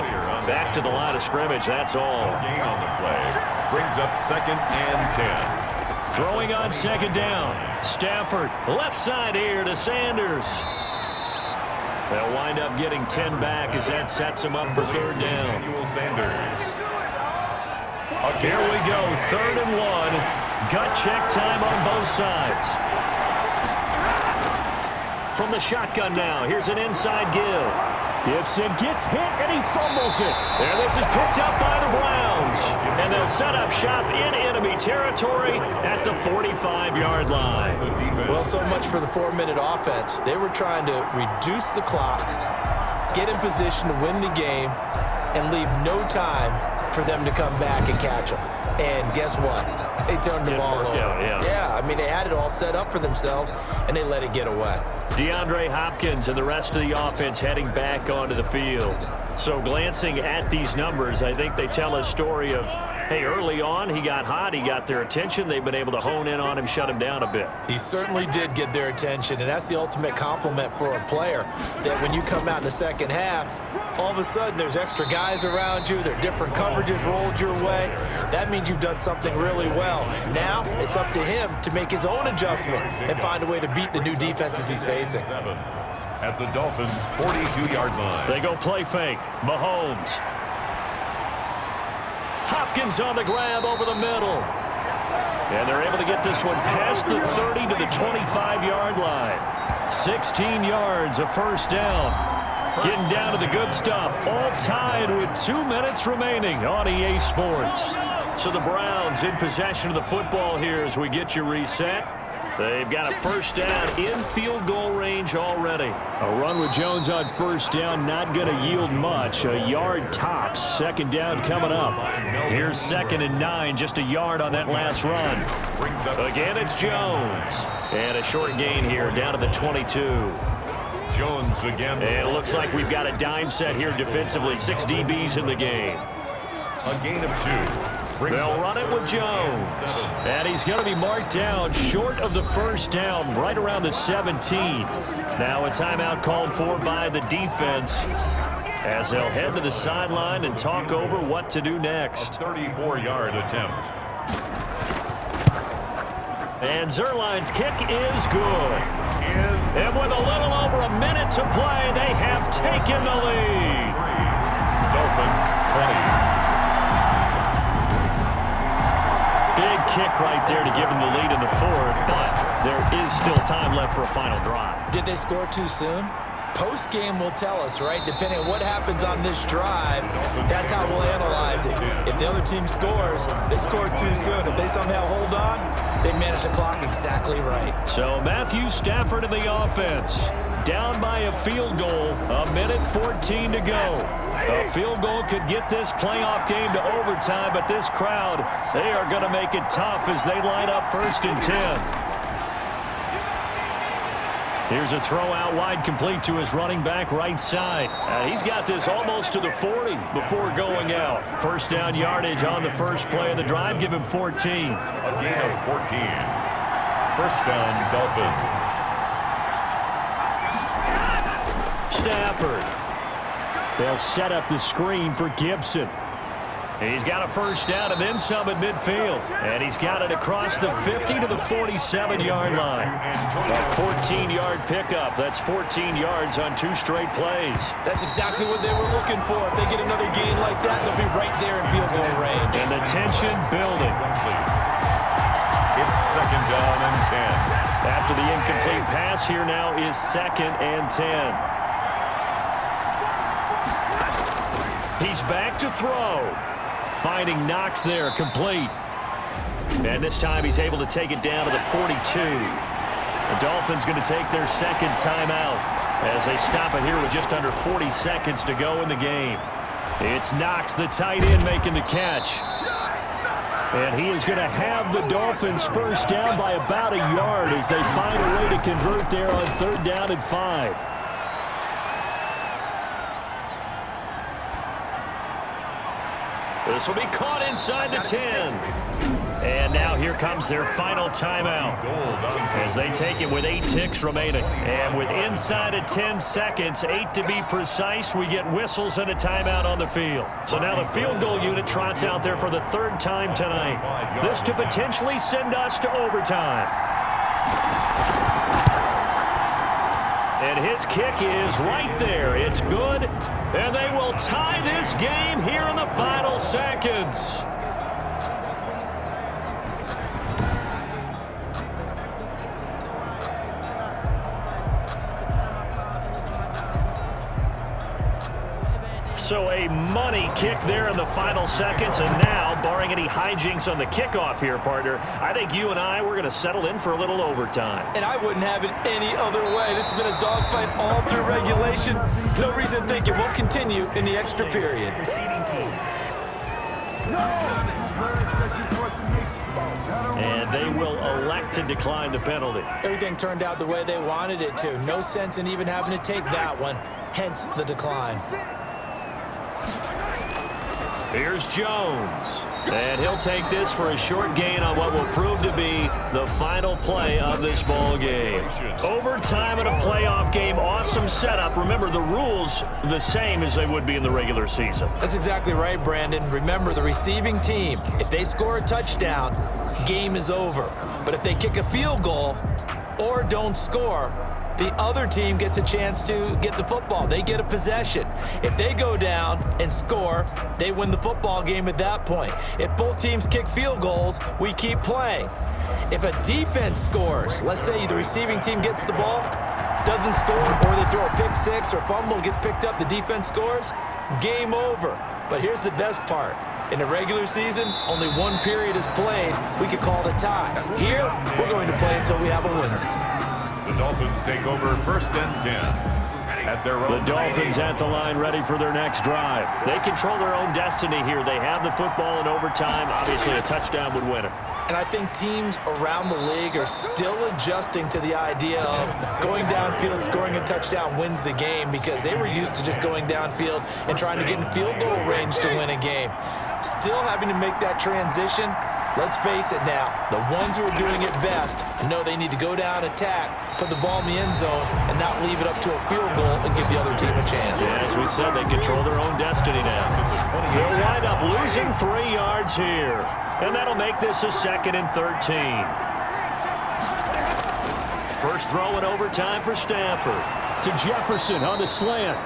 Back to the line of scrimmage, that's all. Gain on the play brings up 2nd and 10. Throwing on 2nd down. Stafford, left side here to Sanders. They'll wind up getting 10 back as that sets them up for 3rd down. Here we go, 3rd and 1. Gut check time on both sides. From the shotgun now, here's an inside give. Gibson gets hit, and he fumbles it. And this is picked up by the Browns. And they'll set up shop in enemy territory at the 45-yard line. Well, so much for the 4-minute offense. They were trying to reduce the clock, get in position to win the game, and leave no time for them to come back and catch them. And guess what? They turned the ball over. Yeah, I mean, they had it all set up for themselves, and they let it get away. DeAndre Hopkins and the rest of the offense heading back onto the field. So glancing at these numbers, I think they tell a story of, hey, early on, he got hot, he got their attention. They've been able to hone in on him, shut him down a bit. He certainly did get their attention, and that's the ultimate compliment for a player, that when you come out in the second half, all of a sudden there's extra guys around you, there are different coverages rolled your way. That means you've done something really well. Now it's up to him to make his own adjustment and find a way to beat the new defenses he's facing. At the Dolphins' 42-yard line. They go play fake. Mahomes. Hopkins on the grab over the middle. And they're able to get this one past the 30 to the 25-yard line. 16 yards, a 1st down. Getting down to the good stuff. All tied with 2 minutes remaining on EA Sports. So the Browns in possession of the football here as we get you reset. They've got a 1st down in field goal range already. A run with Jones on 1st down, not going to yield much. A yard tops. 2nd down coming up. Here's 2nd and 9, just a yard on that last run. Again, it's Jones. And a short gain here down to the 22. Jones again. And it looks like we've got a dime set here defensively. 6 DBs in the game. A gain of 2. They'll run it with Jones. And he's going to be marked down short of the 1st down, right around the 17. Now a timeout called for by the defense as they'll head to the sideline and talk over what to do next. A 34-yard attempt. And Zerline's kick is good. And with a little over a minute to play, they have taken the lead. Dolphins 20. Big kick right there to give them the lead in the 4th, but there is still time left for a final drive. Did they score too soon? Post-game will tell us, right? Depending on what happens on this drive, that's how we'll analyze it. If the other team scores, they scored too soon. If they somehow hold on, they manage the clock exactly right. So Matthew Stafford in the offense. Down by a field goal, a minute 14 to go. A field goal could get this playoff game to overtime, but this crowd, they are going to make it tough as they line up 1st and 10. Here's a throw out wide, complete to his running back right side. He's got this almost to the 40 before going out. 1st down yardage on the first play of the drive. Give him 14. A gain of 14. 1st down, Dolphins. Stafford They'll set up the screen for Gibson. He's got a first down and then some at midfield. And he's got it across the 50 to the 47-yard line. A 14-yard pickup. That's 14 yards on 2 straight plays. That's exactly what they were looking for. If they get another gain like that, they'll be right there in field goal range. And the tension building. It's 2nd down and 10. After the incomplete pass, here now is 2nd and 10. He's back to throw. Finding Knox there, complete. And this time he's able to take it down to the 42. The Dolphins going to take their 2nd timeout as they stop it here with just under 40 seconds to go in the game. It's Knox, the tight end, making the catch. And he is going to have the Dolphins first down by about a yard as they find a way to convert there on 3rd down and 5. This will be caught inside the 10. And now here comes their final timeout as they take it with 8 ticks remaining. And with inside of 10 seconds, 8 to be precise, we get whistles and a timeout on the field. So now the field goal unit trots out there for the 3rd time tonight. This to potentially send us to overtime. And his kick is right there. It's good. And they will tie this game here in the final seconds. So a money kick there in the final seconds. And now, barring any hijinks on the kickoff here, partner, I think you and I, we're going to settle in for a little overtime. And I wouldn't have it any other way. This has been a dogfight all through regulation. No reason to think it won't continue in the extra period. And they will elect to decline the penalty. Everything turned out the way they wanted it to. No sense in even having to take that one, hence the decline. Here's Jones. And he'll take this for a short gain on what will prove to be the final play of this ball game. Overtime in a playoff game, awesome setup. Remember, the rules the same as they would be in the regular season. That's exactly right, Brandon. Remember, the receiving team, if they score a touchdown, game is over. But if they kick a field goal or don't score, the other team gets a chance to get the football. They get a possession. If they go down and score, they win the football game at that point. If both teams kick field goals, we keep playing. If a defense scores, let's say the receiving team gets the ball, doesn't score, or they throw a pick six or fumble, gets picked up, the defense scores, game over. But here's the best part. In the regular season, only 1 period is played. We could call it a tie. Here, we're going to play until we have a winner. The Dolphins take over 1st and 10. At their own the Dolphins at the line ready for their next drive. They control their own destiny here. They have the football in overtime. Obviously, a touchdown would win it. And I think teams around the league are still adjusting to the idea of going downfield, scoring a touchdown wins the game, because they were used to just going downfield and trying to get in field goal range to win a game. Still having to make that transition. Let's face it now, the ones who are doing it best know they need to go down, attack, put the ball in the end zone, and not leave it up to a field goal and give the other team a chance. Yeah, as we said, they control their own destiny now. They'll wind up losing 3 yards here, and that'll make this a 2nd and 13. First throw in overtime for Stafford. To Jefferson on the slant.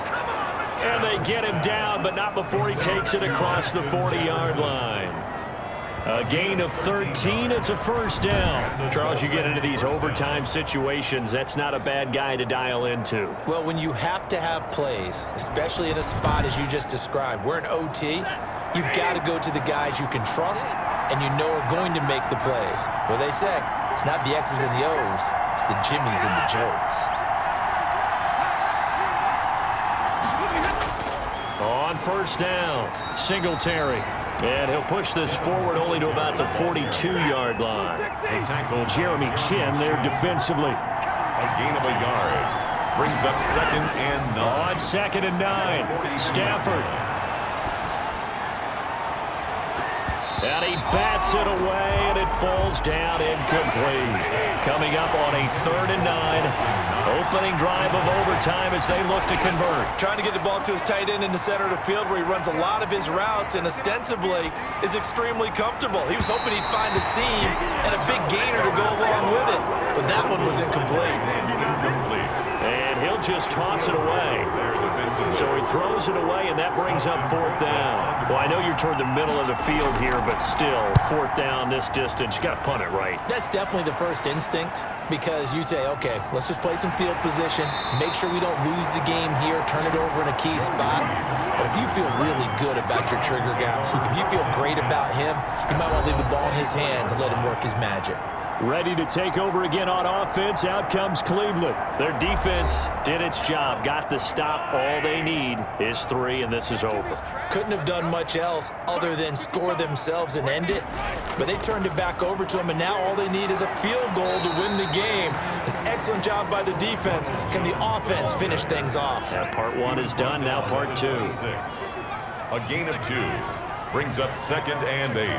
And they get him down, but not before he takes it across the 40-yard line. A gain of 13, it's a first down. Charles, you get into these overtime situations, that's not a bad guy to dial into. Well, when you have to have plays, especially in a spot as you just described, we're in OT, you've got to go to the guys you can trust and you know are going to make the plays. Well, they say, it's not the X's and the O's, it's the Jimmies and the Joes. On first down, Singletary. And he'll push this forward only to about the 42-yard line. They tackle Jeremy Chin there defensively. a gain of a yard. Brings up 2nd and 9. On 2nd and 9, Stafford. And he bats it away, and it falls down incomplete. Coming up on a 3rd and 9. Opening drive of overtime as they look to convert. Trying to get the ball to his tight end in the center of the field where he runs a lot of his routes and ostensibly is extremely comfortable. He was hoping he'd find a seam and a big gainer to go along with it, but that one was incomplete. And he'll just toss it away. So he throws it away, and that brings up 4th down. Well, I know you're toward the middle of the field here, but still, 4th down this distance, you got to punt it right. That's definitely the first instinct because you say, okay, let's just play some field position, make sure we don't lose the game here, turn it over in a key spot. But if you feel really good about your trigger guy, if you feel great about him, you might want to leave the ball in his hands and let him work his magic. Ready to take over again on offense. Out comes Cleveland. Their defense did its job, got the stop. All they need is 3, and this is over. Couldn't have done much else other than score themselves and end it, but they turned it back over to them, and now all they need is a field goal to win the game. An excellent job by the defense. Can the offense finish things off? Yeah, part 1 is done, now part 2. A gain of 2 brings up 2nd and 8.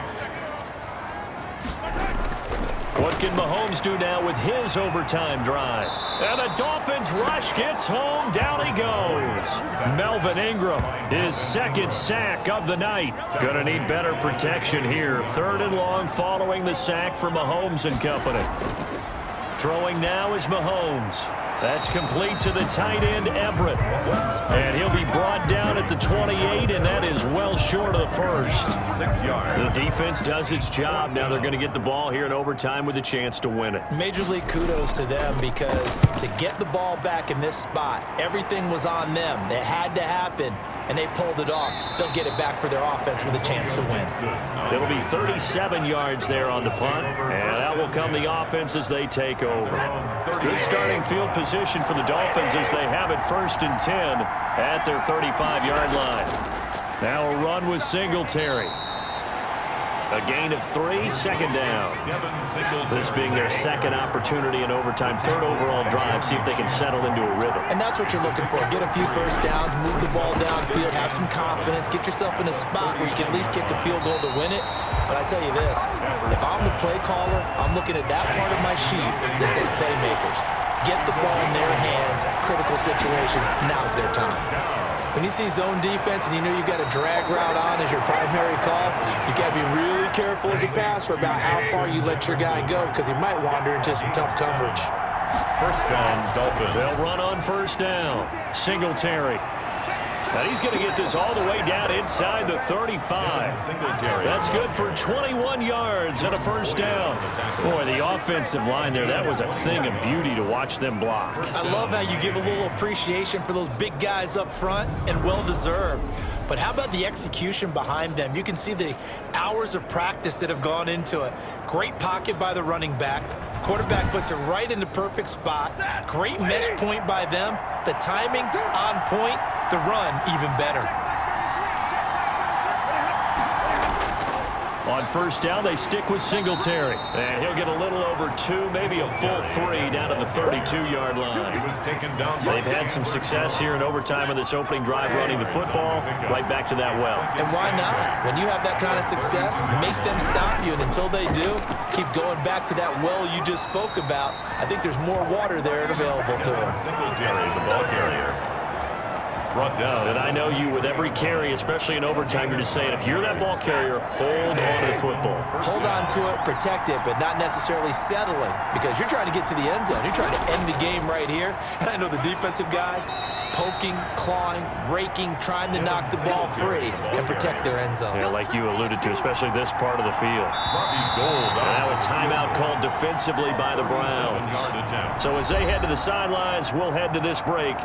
What can Mahomes do now with his overtime drive? And the Dolphins rush gets home. Down he goes. Melvin Ingram, his 2nd sack of the night. Gonna need better protection here. 3rd and long following the sack for Mahomes and company. Throwing now is Mahomes. That's complete to the tight end, Everett. And he'll be brought down at the 28, and that is well short of the first. 6 yards. The defense does its job. Now they're going to get the ball here in overtime with a chance to win it. Major league kudos to them because to get the ball back in this spot, everything was on them. It had to happen, and they pulled it off. They'll get it back for their offense with a chance to win. It'll be 37 yards there on the punt, and that will come the offense as they take over. Good starting field position for the Dolphins as they have it 1st and 10 at their 35-yard line. Now a run with Singletary. A gain of 3, 2nd down. This being their 2nd opportunity in overtime, 3rd overall drive. See if they can settle into a rhythm. And that's what you're looking for. Get a few first downs, move the ball downfield, have some confidence, get yourself in a spot where you can at least kick a field goal to win it. But I tell you this, if I'm the play caller, I'm looking at that part of my sheet that says playmakers. Get the ball in their hands, critical situation, now's their time. When you see zone defense and you know you've got a drag route on as your primary call, you got to be really careful as a passer about how far you let your guy go because he might wander into some tough coverage. 1st down, Dolphins. They'll run on 1st down. Singletary. And he's going to get this all the way down inside the 35. That's good for 21 yards and a 1st down. Boy, the offensive line there, that was a thing of beauty to watch them block. I love how you give a little appreciation for those big guys up front, and well-deserved. But how about the execution behind them? You can see the hours of practice that have gone into it. Great pocket by the running back. Quarterback puts it right in the perfect spot. Great mesh point by them. The timing on point. The run even better. On 1st down, they stick with Singletary. And he'll get a little over 2, maybe a full 3 down to the 32-yard line. They've had some success here in overtime in this opening drive running the football. Right back to that well. And why not? When you have that kind of success, make them stop you. And until they do, keep going back to that well you just spoke about. I think there's more water there available to them. Singletary, the ball carrier. Brought down. And I know you, with every carry, especially in overtime, you're just saying, if you're that ball carrier, hold on to the football. Hold on to it, protect it, but not necessarily settling because you're trying to get to the end zone. You're trying to end the game right here. And I know the defensive guys poking, clawing, raking, trying to knock the ball free and protect their end zone. Yeah, like you alluded to, especially this part of the field. And now a timeout called defensively by the Browns. So as they head to the sidelines, we'll head to this break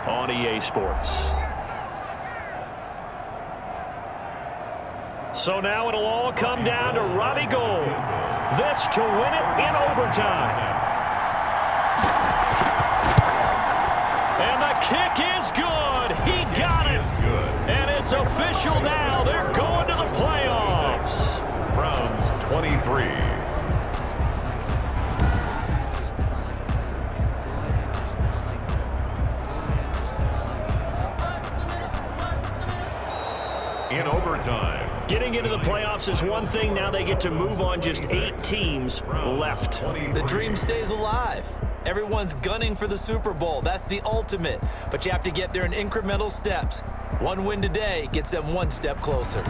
on EA Sports. So now it'll all come down to Robbie Gould. This to win it in overtime. And the kick is good. He got it. And it's official now. They're going to the playoffs. Browns 23. In overtime, Getting into the playoffs is one thing. Now they get to move on. Just 8 teams left. The dream stays alive. Everyone's gunning for the Super Bowl. That's the ultimate. But you have to get there in incremental steps. One win today gets them one step closer.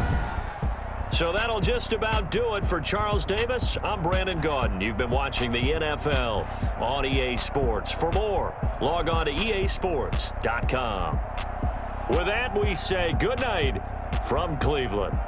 So that'll just about do it for Charles Davis. I'm Brandon Gaudin. You've been watching the NFL on EA Sports. For more, log on to easports.com. With that, we say good night from Cleveland.